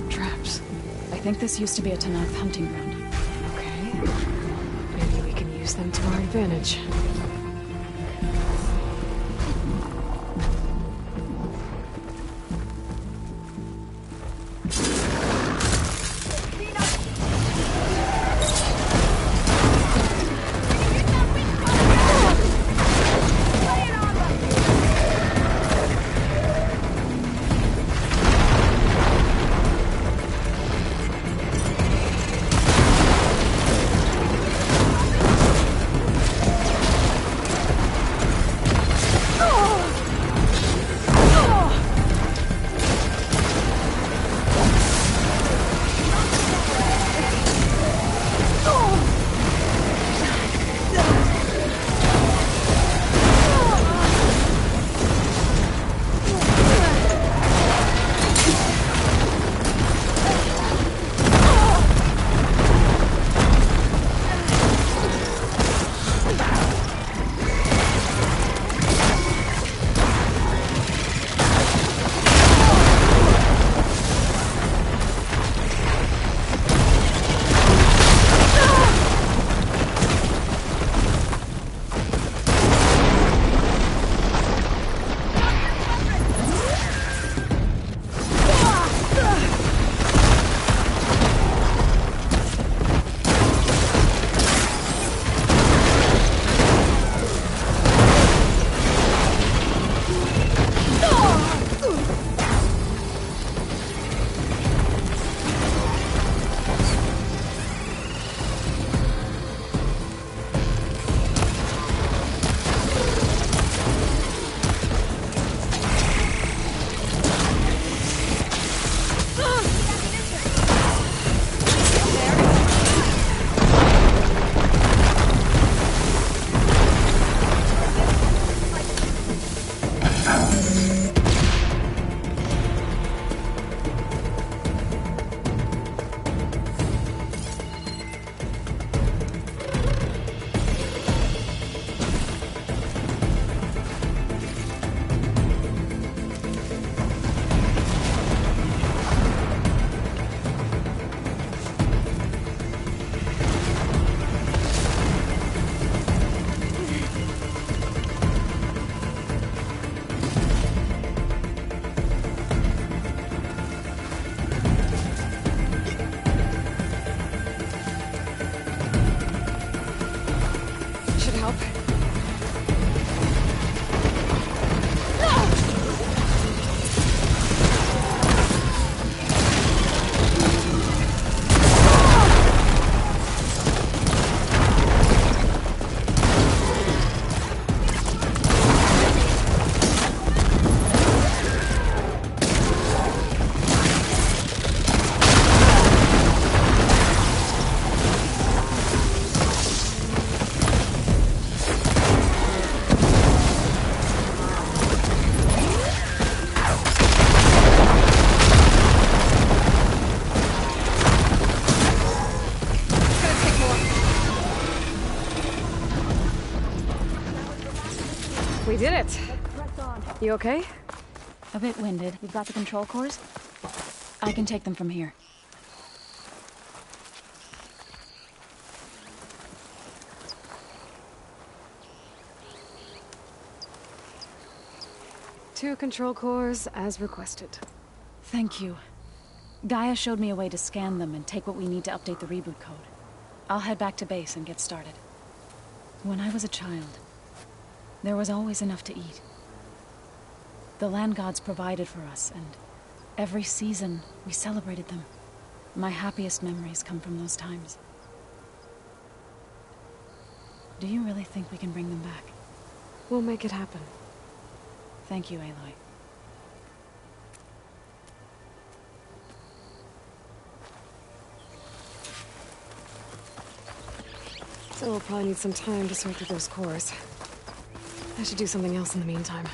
Traps. I think this used to be a Tenakth hunting ground. Okay. Maybe we can use them to our advantage. We did it. Press on. You okay? A bit winded. You've got the control cores? I can take them from here. Two control cores, as requested. Thank you. Gaia showed me a way to scan them and take what we need to update the reboot code. I'll head back to base and get started. When I was a child, there was always enough to eat. The land gods provided for us, and every season we celebrated them. My happiest memories come from those times. Do you really think we can bring them back? We'll make it happen. Thank you, Aloy. So we'll probably need some time to sort through those cores. I should do something else in the meantime.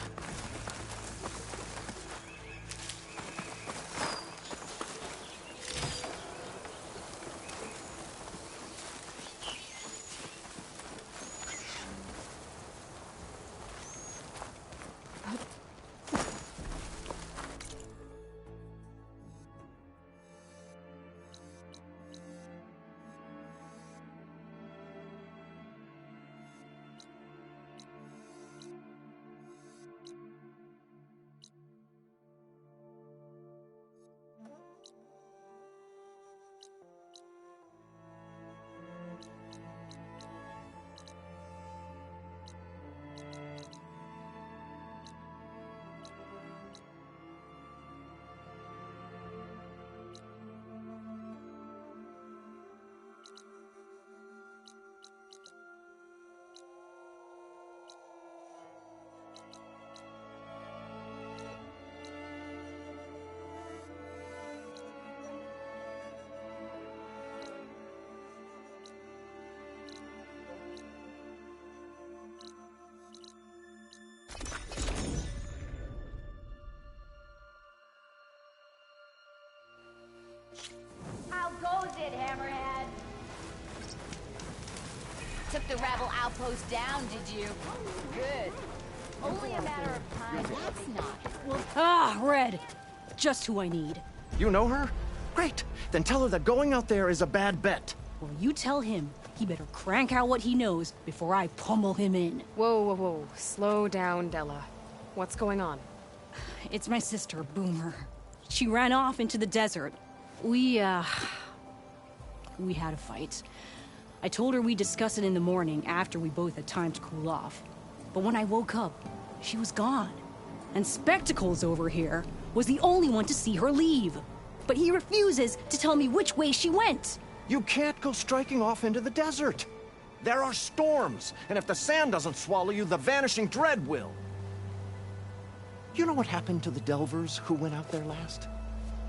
How goes it, Hammerhead? Took the rebel outpost down, did you? Good. Only a matter of time. That's not. Ah, Red. Just who I need. You know her? Great. Then tell her that going out there is a bad bet. Well, you tell him he better crank out what he knows before I pummel him in. Whoa, whoa, whoa. Slow down, Della. What's going on? It's my sister, Boomer. She ran off into the desert. We had a fight. I told her we'd discuss it in the morning after we both had time to cool off. But when I woke up, she was gone. And Spectacles over here was the only one to see her leave. But he refuses to tell me which way she went. You can't go striking off into the desert. There are storms, and if the sand doesn't swallow you, the Vanishing Dread will. You know what happened to the Delvers who went out there last?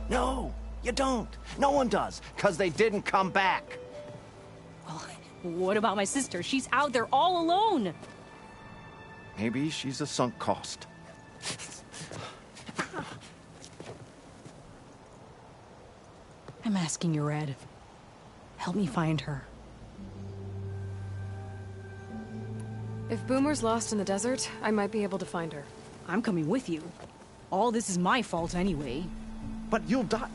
No, you don't. No one does, because they didn't come back. Well, what about my sister? She's out there all alone. Maybe she's a sunk cost. I'm asking you, Red. Help me find her. If Boomer's lost in the desert, I might be able to find her. I'm coming with you. All this is my fault anyway. But you'll die.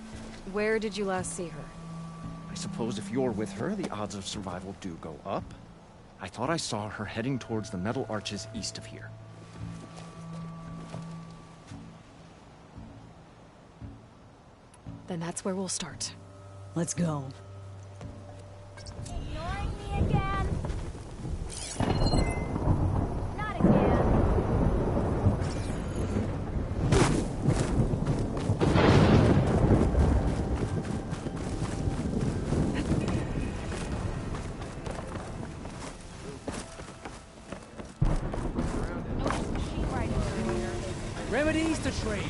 Where did you last see her? I suppose if you're with her, the odds of survival do go up. I thought I saw her heading towards the metal arches east of here. Then that's where we'll start. Let's go. Ignoring me again? Not again. Remedies to trade.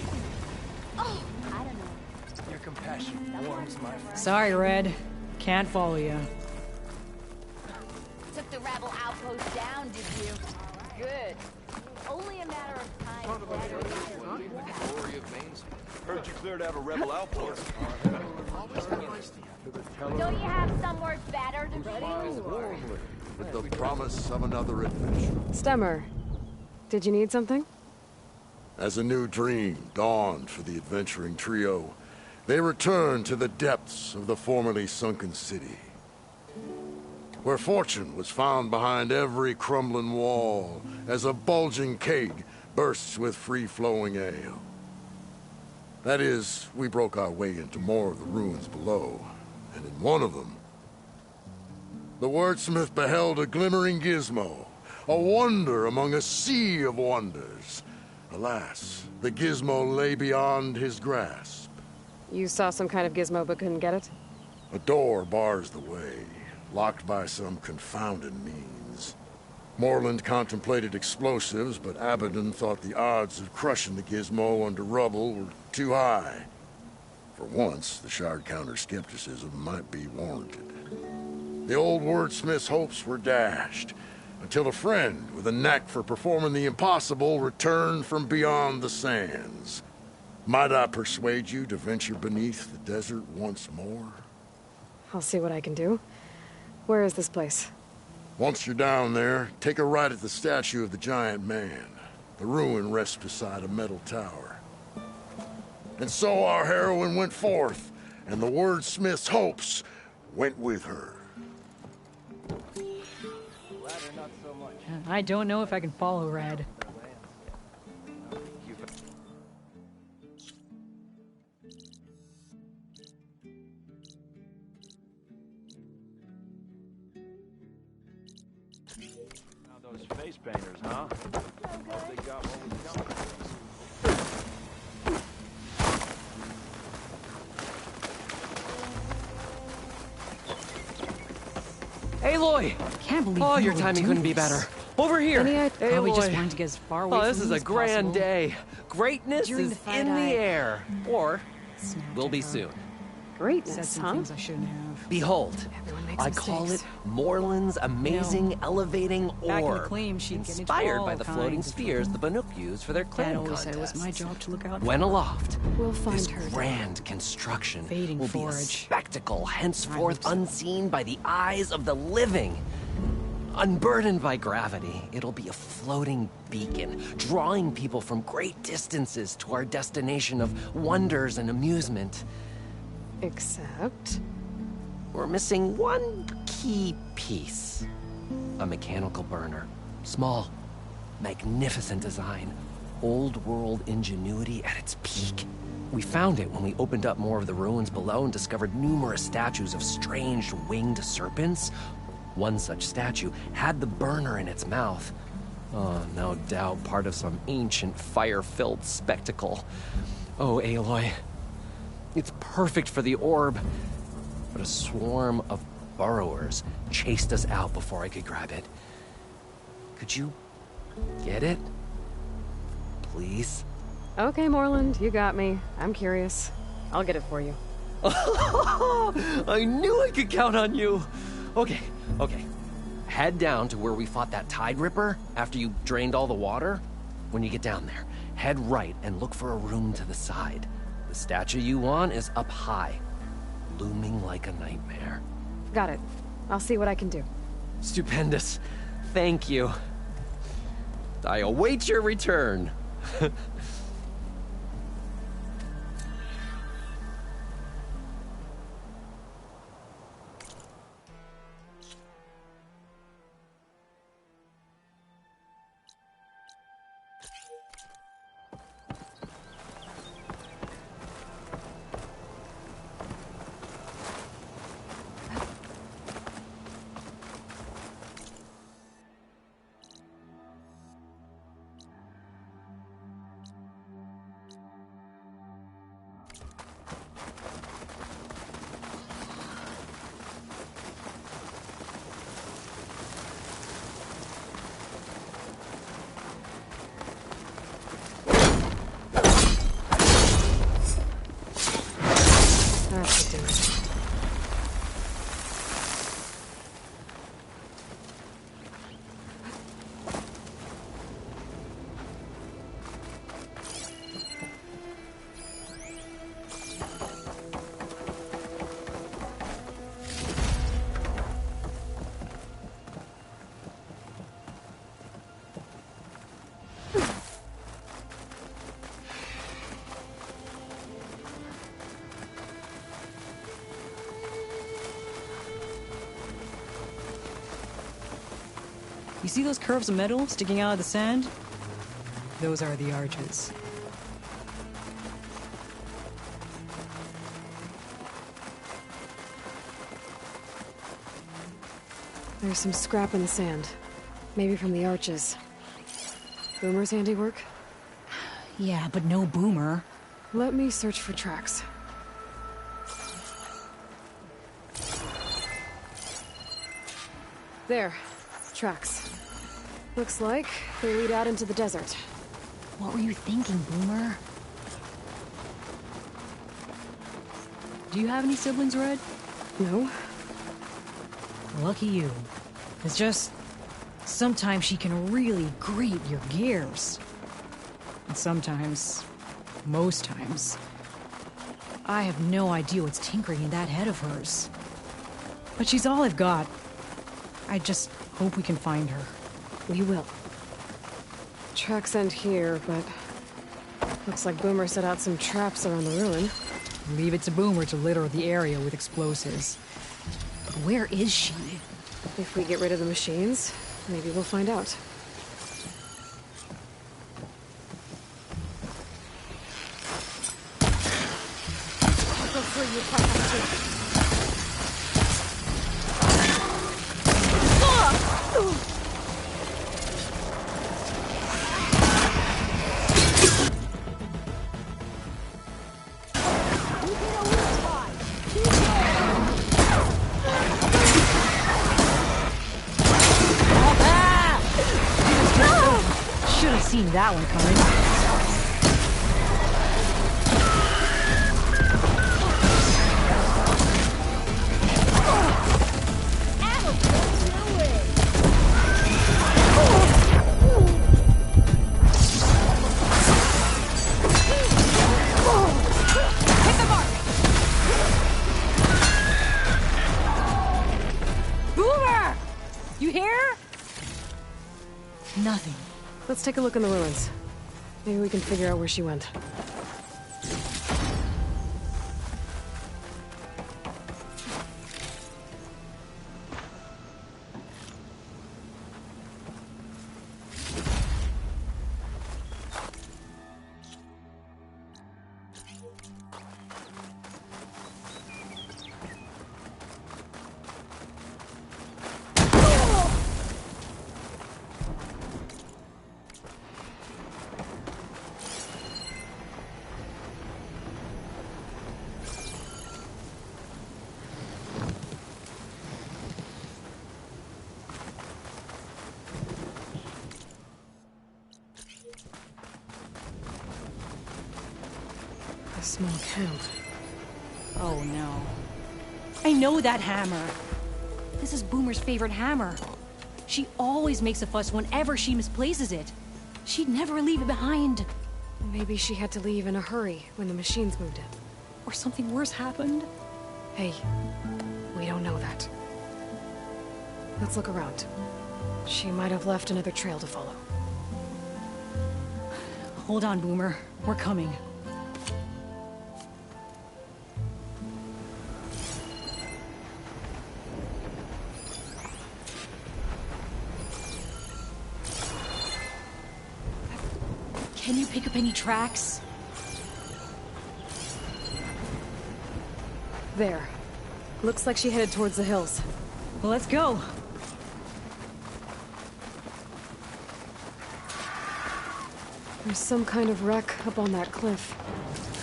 Oh, I don't know. Your compassion warms my heart. Sorry, Red. Can't follow you. Took the rebel outpost down, did you? Good. Only a matter of time. Heard you cleared out a rebel outpost. Don't you have somewhere better to be? With the promise of another adventure. Stemmer, Did you need something? As a new dream dawned for the adventuring trio, they returned to the depths of the formerly sunken city, where fortune was found behind every crumbling wall as a bulging keg bursts with free-flowing ale. That is, we broke our way into more of the ruins below, and in one of them, the wordsmith beheld a glimmering gizmo, a wonder among a sea of wonders. Alas, the gizmo lay beyond his grasp. You saw some kind of gizmo but couldn't get it? A door bars the way, locked by some confounded means. Morland contemplated explosives, but Abaddon thought the odds of crushing the gizmo under rubble were too high. For once, the Shard counter-skepticism might be warranted. The old wordsmith's hopes were dashed, until a friend with a knack for performing the impossible returned from beyond the sands. Might I persuade you to venture beneath the desert once more? I'll see what I can do. Where is this place? Once you're down there, take a right at the statue of the giant man. The ruin rests beside a metal tower. And so our heroine went forth, and the wordsmith's hopes went with her. I don't know if I can follow Red. Those face painters, huh? They got what was coming. Aloy! Can't believe Oh, you your would timing do couldn't be this. better. Over here! Probably just Aloy. wanted to get as far away Oh, from this is you a as grand possible. day. Greatness During is the fight, in the I air. Or will be her. soon. Greatness, Said some huh? things I shouldn't have. Behold, makes I call it mistakes. Morland's amazing elevating back in the orb, claim, she'd get into inspired all by the floating kinds of spheres the Banuk used for their Dad clan always contests. said it was my job to look out When for her. aloft, We'll find this her. grand construction Fading will be a forge. spectacle henceforth unseen by the eyes of the living. Unburdened by gravity, it'll be a floating beacon, drawing people from great distances to our destination of wonders and amusement. Except? We're missing one key piece. A mechanical burner. Small, magnificent design. Old world ingenuity at its peak. We found it when we opened up more of the ruins below and discovered numerous statues of strange winged serpents. One such statue had the burner in its mouth. Oh, no doubt part of some ancient fire-filled spectacle. Oh, Aloy. It's perfect for the orb. But a swarm of burrowers chased us out before I could grab it. Could you get it? Please? Okay, Morland, you got me. I'm curious. I'll get it for you. I knew I could count on you. Okay. Head down to where we fought that Tide Ripper after you drained all the water. When you get down there, head right and look for a room to the side. The statue you want is up high, looming like a nightmare. Got it. I'll see what I can do. Stupendous. Thank you. I await your return. You see those curves of metal sticking out of the sand? Those are the arches. There's some scrap in the sand. Maybe from the arches. Boomer's handiwork? Yeah, but no Boomer. Let me search for tracks. There. Tracks. Looks like they lead out into the desert. What were you thinking, Boomer? Do you have any siblings, Red? No. Lucky you. It's just... sometimes she can really grate your gears. And sometimes... most times... I have no idea what's tinkering in that head of hers. But she's all I've got. I just hope we can find her. We will. Tracks end here, but... looks like Boomer set out some traps around the ruin. Leave it to Boomer to litter the area with explosives. But where is she? If we get rid of the machines, maybe we'll find out. I'll go through you if I have to. Seen that one coming. Hit the mark! Boomer! You hear? Nothing. Let's take a look in the ruins. Maybe we can figure out where she went. A small camp. Oh no. I know that hammer. This is Boomer's favorite hammer. She always makes a fuss whenever she misplaces it. She'd never leave it behind. Maybe she had to leave in a hurry when the machines moved in. Or something worse happened. Hey, we don't know that. Let's look around. She might have left another trail to follow. Hold on, Boomer. We're coming. Can you pick up any tracks? There. Looks like she headed towards the hills. Well, let's go. There's some kind of wreck up on that cliff.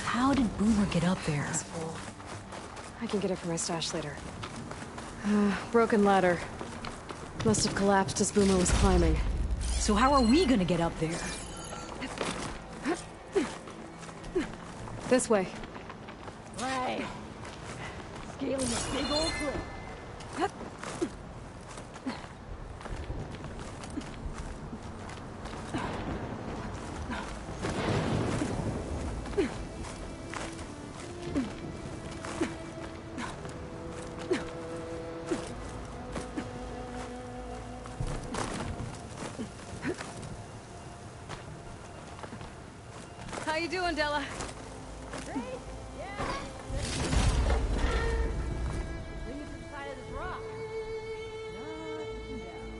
How did Boomer get up there? It's full. I can get it from my stash later. Broken ladder. Must have collapsed as Boomer was climbing. So how are we gonna get up there? This way. Right. Scaling a big old cliff. How you doing, Della? Great. Yeah. Bring me to the side of this rock. Nothing down.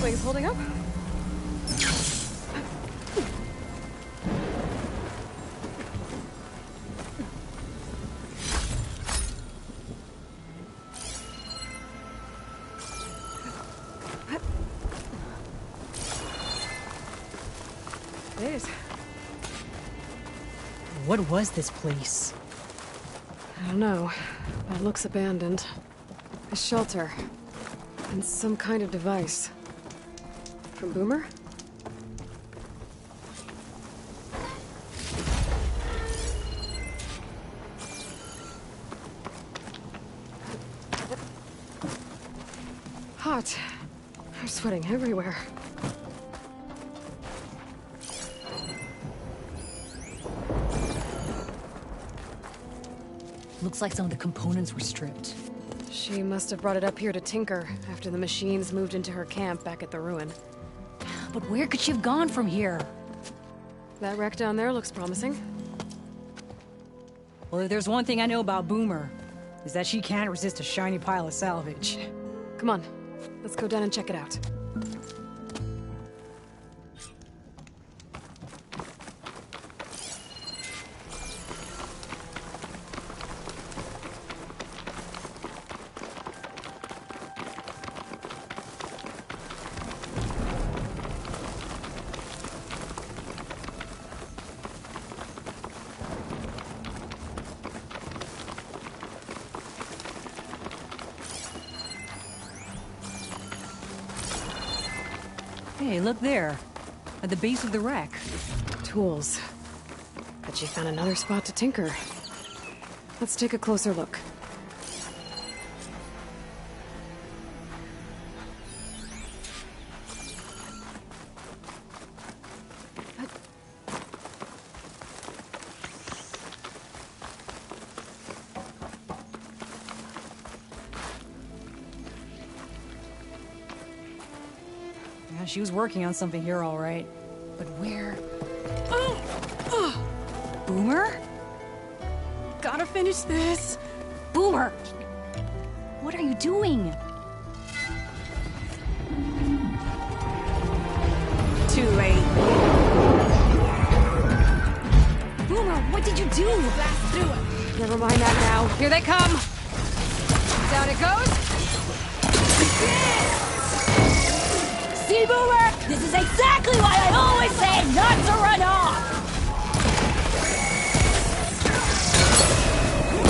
wings holding up? It is. What was this place? I don't know, but it looks abandoned. A shelter. And some kind of device. From Boomer? Hot. I'm sweating everywhere. Looks like some of the components were stripped. She must have brought it up here to tinker after the machines moved into her camp back at the ruin. But where could she have gone from here? That wreck down there looks promising. Well, if there's one thing I know about Boomer, is that she can't resist a shiny pile of salvage. Come on, let's go down and check it out. Hey, look there. At the base of the wreck. Tools. Bet she found another spot to tinker. Let's take a closer look. Yeah, she was working on something here, all right. But where? Boomer? Gotta finish this. Boomer! What are you doing? Too late. Boomer, what did you do? Blast through it. Never mind that now. Here they come! Down it goes! See, Boomer? This is exactly why I always say not to run off!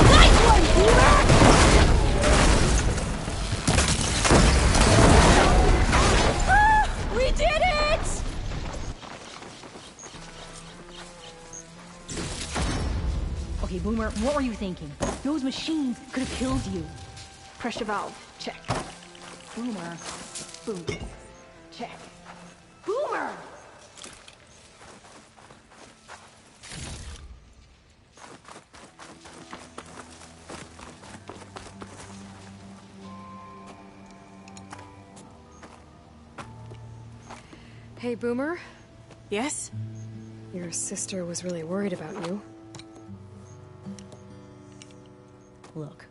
Nice one, Boomer! Ah, we did it! Okay, Boomer, what were you thinking? Those machines could have killed you. Pressure valve. Check. Boomer. Boom. Check. Boomer! Hey, Boomer? Yes? Your sister was really worried about you. Look,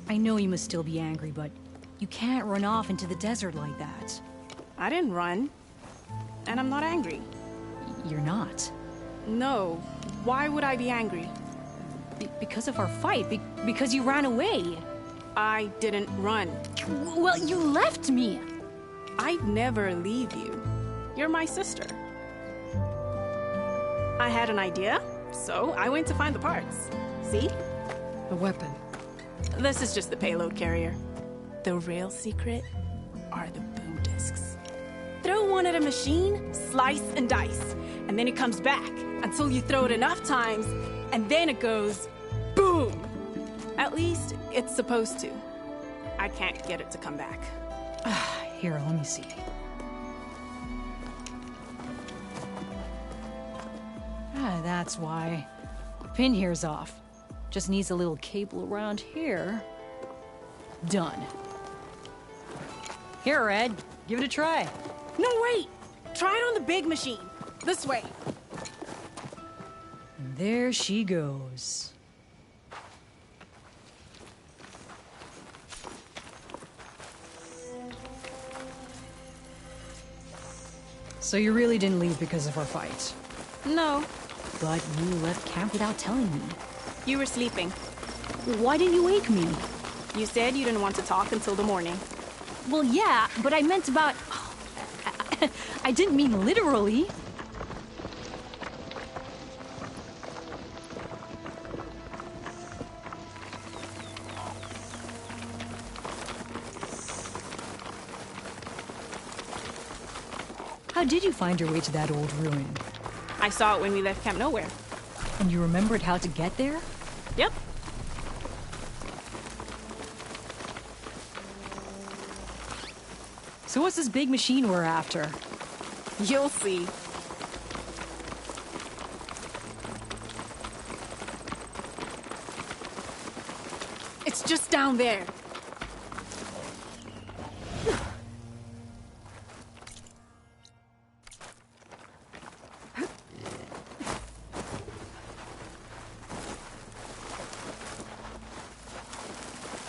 I know you must still be angry, but you can't run off into the desert like that. I didn't run. And I'm not angry. You're not. No. Why would I be angry? Because of our fight. Because you ran away. I didn't run. Well, you left me. I'd never leave you. You're my sister. I had an idea, so I went to find the parts. See? A weapon. This is just the payload carrier. The real secret are the boom discs. Throw one at a machine, slice and dice, and then it comes back until you throw it enough times, and then it goes boom! At least, it's supposed to. I can't get it to come back. Here, let me see. That's why. The pin here's off. Just needs a little cable around here. Done. Here, Red. Give it a try. No, wait! Try it on the big machine. This way. And there she goes. So you really didn't leave because of our fight? No. But you left camp without telling me. You were sleeping. Why didn't you wake me? You said you didn't want to talk until the morning. Well, yeah, but I meant about... I didn't mean literally. How did you find your way to that old ruin? I saw it when we left Camp Nowhere. And you remembered how to get there? Yep. So what's this big machine we're after? You'll see. It's just down there.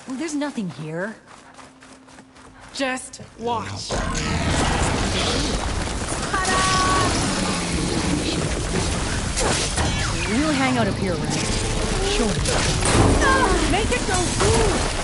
Well, there's nothing here. Just watch. We'll hang out up here, right? Sure. Make it go through!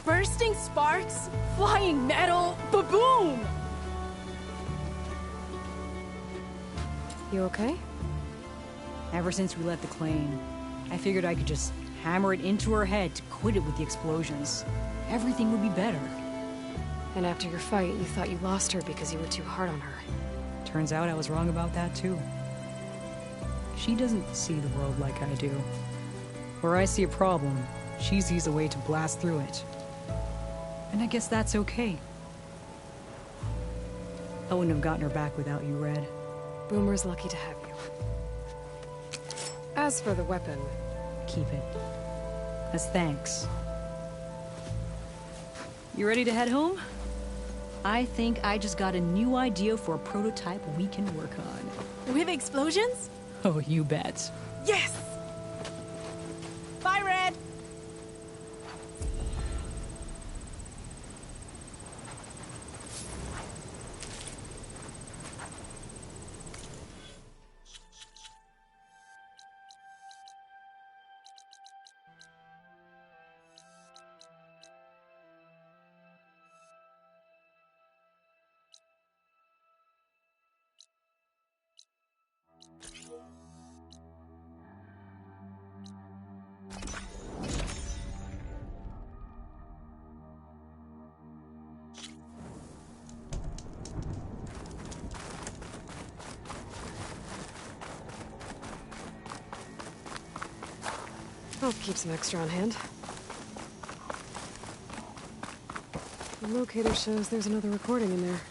Bursting sparks, flying metal, ba-boom! You okay? Ever since we left the claim, I figured I could just hammer it into her head to quit it with the explosions. Everything would be better. And after your fight, you thought you lost her because you were too hard on her. Turns out I was wrong about that too. She doesn't see the world like I do. Where I see a problem, she sees a way to blast through it. And I guess that's okay. I wouldn't have gotten her back without you, Red. Boomer's lucky to have you. As for the weapon... Keep it. As thanks. You ready to head home? I think I just got a new idea for a prototype we can work on. With explosions? Oh, you bet. Yes! Bye, Red! I'll keep some extra on hand. The locator shows there's another recording in there.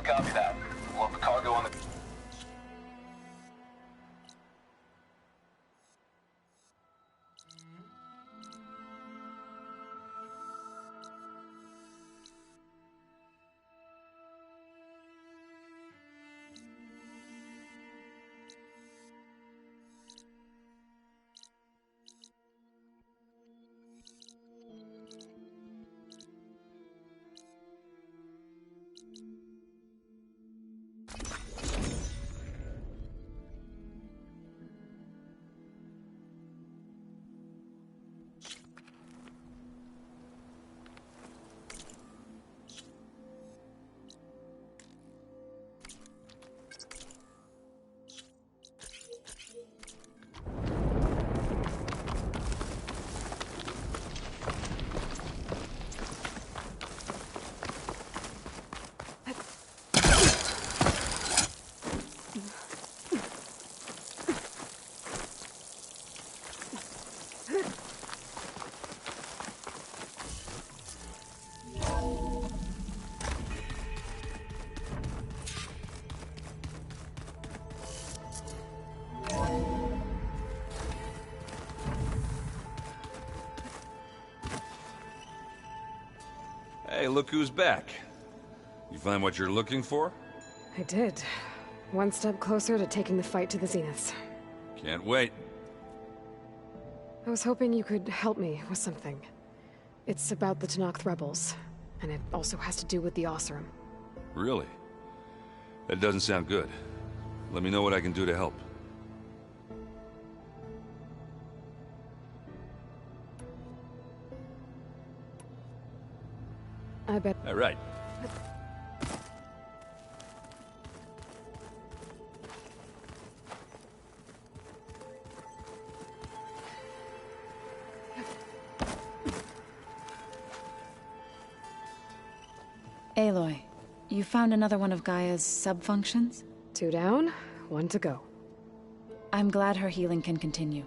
Copy that. We'll have the cargo on the... Hey, look who's back. You find what you're looking for? I did. One step closer to taking the fight to the Zeniths. Can't wait. I was hoping you could help me with something. It's about the Tenakth rebels, and it also has to do with the Oseram. Really? That doesn't sound good. Let me know what I can do to help. I bet... All right. Aloy, you found another one of Gaia's sub-functions? 2 down, 1 to go. I'm glad her healing can continue.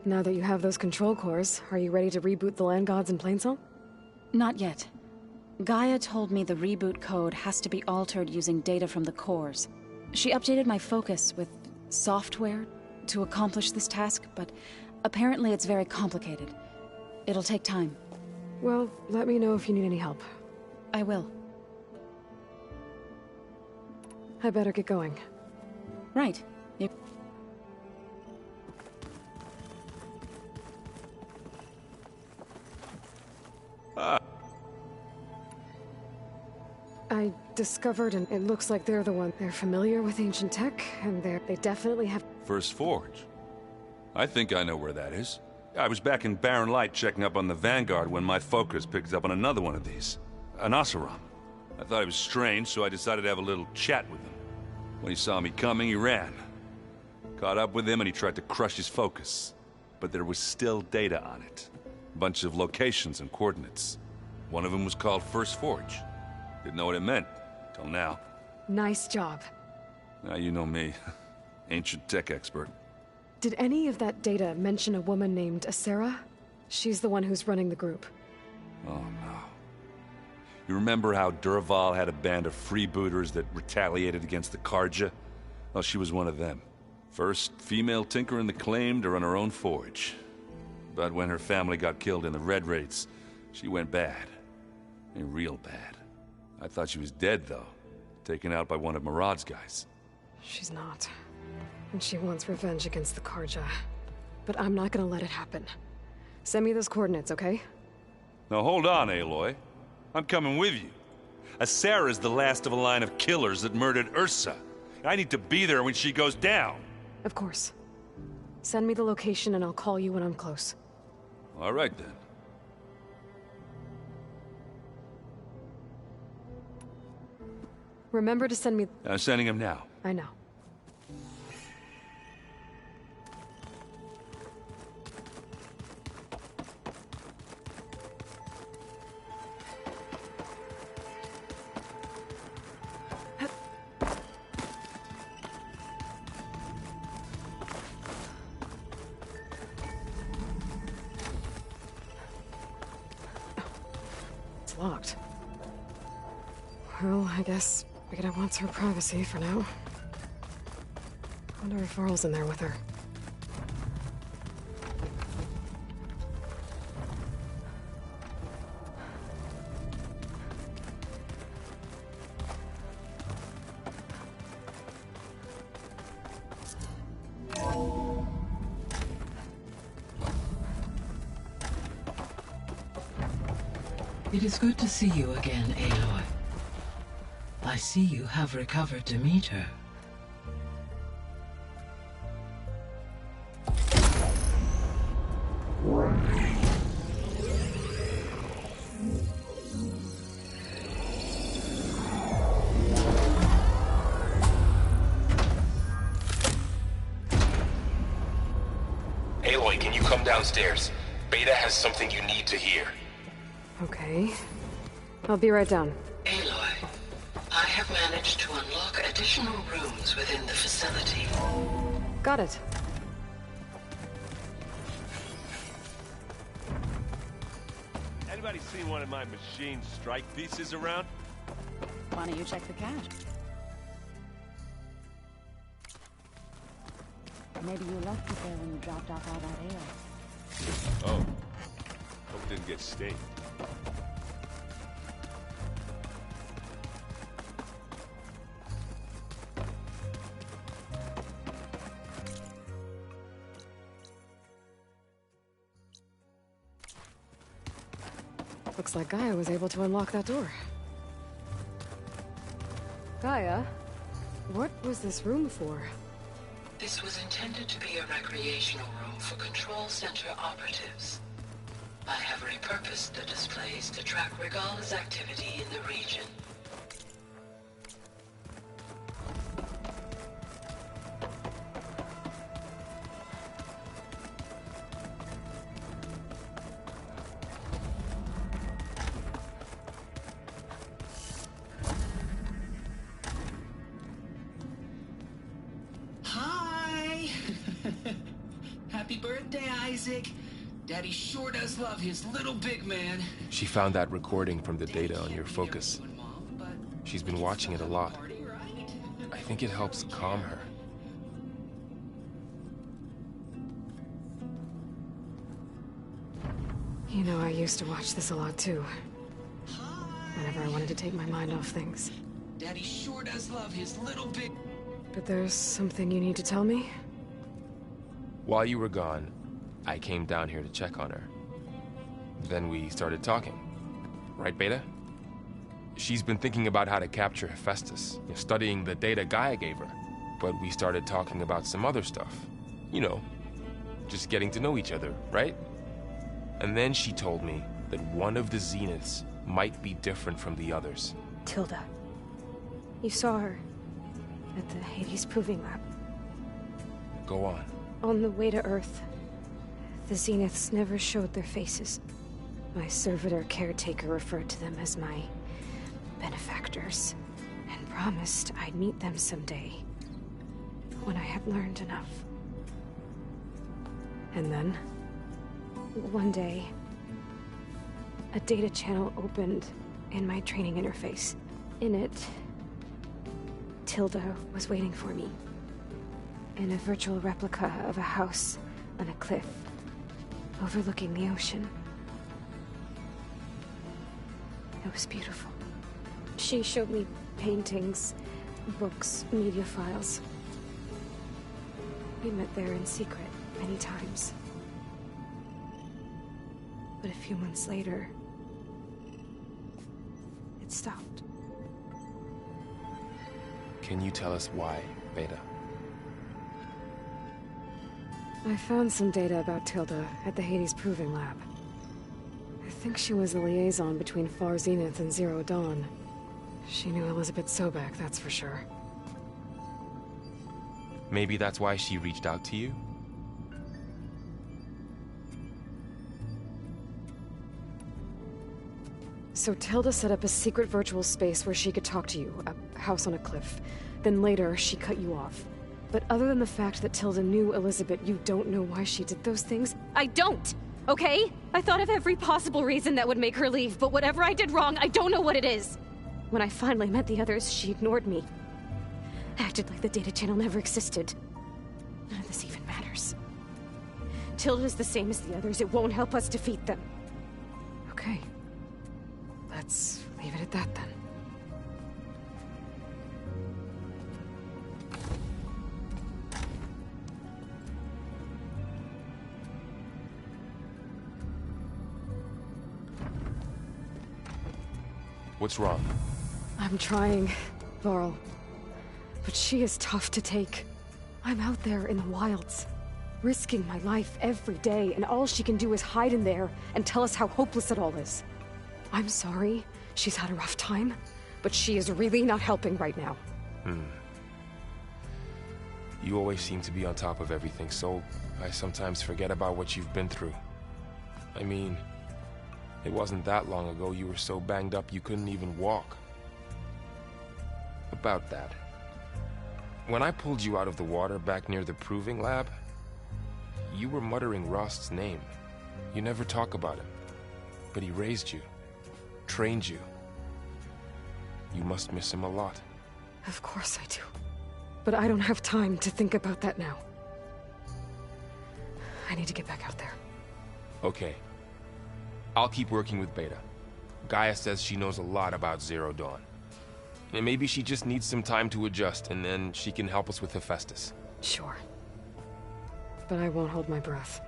Now that you have those control cores, are you ready to reboot the Land Gods in Plainsong? Not yet. Gaia told me the reboot code has to be altered using data from the cores. She updated my focus with software to accomplish this task, but apparently it's very complicated. It'll take time. Well, let me know if you need any help. I will. I better get going. Right. I discovered, and it looks like they're the one. They're familiar with ancient tech, and they definitely have... First Forge. I think I know where that is. I was back in Barren Light checking up on the Vanguard when my focus picked up on another one of these. An Oseram. I thought he was strange, so I decided to have a little chat with him. When he saw me coming, he ran. Caught up with him and he tried to crush his focus. But there was still data on it. A bunch of locations and coordinates. One of them was called First Forge. Didn't know what it meant, till now. Nice job. Now you know me. Ancient tech expert. Did any of that data mention a woman named Asera? She's the one who's running the group. Oh no. You remember how Durval had a band of freebooters that retaliated against the Carja? Well, she was one of them. First female tinker in the claim to run her own forge. But when her family got killed in the Red Raids, she went bad. Real bad. I thought she was dead, though. Taken out by one of Murad's guys. She's not. And she wants revenge against the Karja. But I'm not gonna let it happen. Send me those coordinates, okay? Now hold on, Aloy. I'm coming with you. Asara's the last of a line of killers that murdered Ursa. I need to be there when she goes down. Of course. Send me the location and I'll call you when I'm close. All right, then. Remember to send me... I'm sending him now. I know. It's locked. Well, I guess Beta wants her privacy for now. Wonder if Varl's in there with her. It is good to see you again, Aloy. I see you have recovered Demeter. Aloy, can you come downstairs? Beta has something you need to hear. Okay. I'll be right down. Aloy, I have managed to unlock additional rooms within the facility. Got it. Anybody seen one of my machine strike pieces around? Why don't you check the cache? Maybe you left it there when you dropped off all that ale. Oh. Hope it didn't get staked. Looks like Gaia was able to unlock that door. Gaia? What was this room for? This was intended to be a recreational room for Control Center operatives. I have repurposed the displays to track Regala's activity in the region. Hi! Happy birthday, Isaac! Daddy sure does love his little big man. She found that recording from the data on your focus. She's been watching it a lot. I think it helps calm her. You know, I used to watch this a lot too. Whenever I wanted to take my mind off things. Daddy sure does love his little big... But there's something you need to tell me? While you were gone, I came down here to check on her. Then we started talking. Right, Beta? She's been thinking about how to capture Hephaestus, studying the data Gaia gave her. But we started talking about some other stuff. You know, just getting to know each other, right? And then she told me that one of the Zeniths might be different from the others. Tilda. You saw her at the Hades Proving Lab. Go on. On the way to Earth, the Zeniths never showed their faces. My servitor caretaker referred to them as my benefactors, and promised I'd meet them someday, when I had learned enough. And then? One day, a data channel opened in my training interface. In it, Tilda was waiting for me. In a virtual replica of a house on a cliff, overlooking the ocean. It was beautiful. She showed me paintings, books, media files. We met there in secret many times. But a few months later, it stopped. Can you tell us why, Beta? I found some data about Tilda at the Hades Proving Lab. I think she was a liaison between Far Zenith and Zero Dawn. She knew Elizabeth Sobek, that's for sure. Maybe that's why she reached out to you? So Tilda set up a secret virtual space where she could talk to you, a house on a cliff. Then later, she cut you off. But other than the fact that Tilda knew Elizabeth, you don't know why she did those things? I don't! Okay? I thought of every possible reason that would make her leave, but whatever I did wrong, I don't know what it is. When I finally met the others, she ignored me. Acted like the data channel never existed. None of this even matters. Tilda's the same as the others. It won't help us defeat them. Okay. Let's leave it at that, then. What's wrong? I'm trying, Varl. But she is tough to take. I'm out there in the wilds, risking my life every day, and all she can do is hide in there and tell us how hopeless it all is. I'm sorry, she's had a rough time, but she is really not helping right now. You always seem to be on top of everything, so I sometimes forget about what you've been through. I mean, it wasn't that long ago you were so banged up you couldn't even walk. About that. When I pulled you out of the water back near the Proving Lab, you were muttering Rost's name. You never talk about him. But he raised you, trained you. You must miss him a lot. Of course I do. But I don't have time to think about that now. I need to get back out there. Okay. I'll keep working with Beta. Gaia says she knows a lot about Zero Dawn. And maybe she just needs some time to adjust, and then she can help us with Hephaestus. Sure. But I won't hold my breath.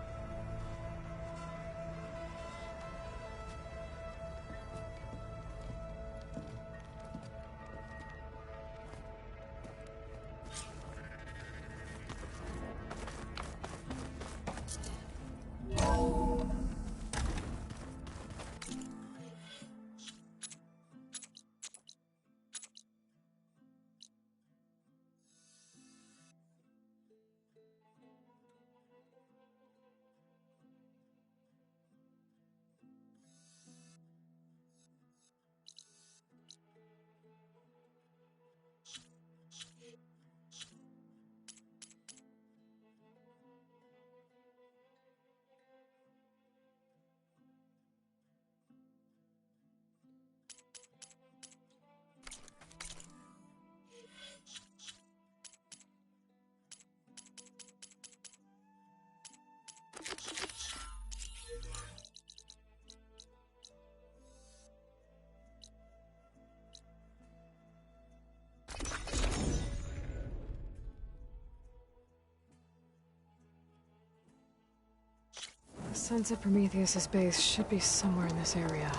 The sense of Prometheus's base should be somewhere in this area.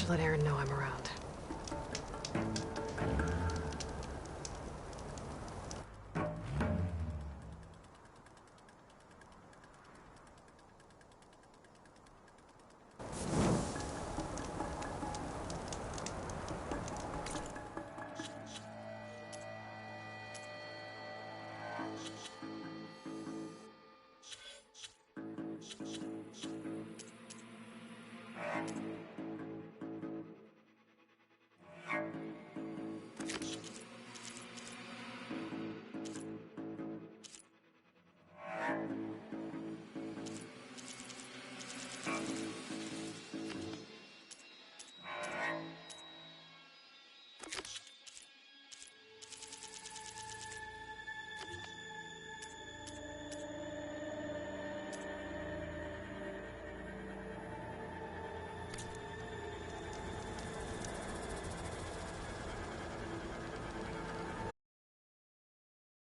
let Aaron know I'm around.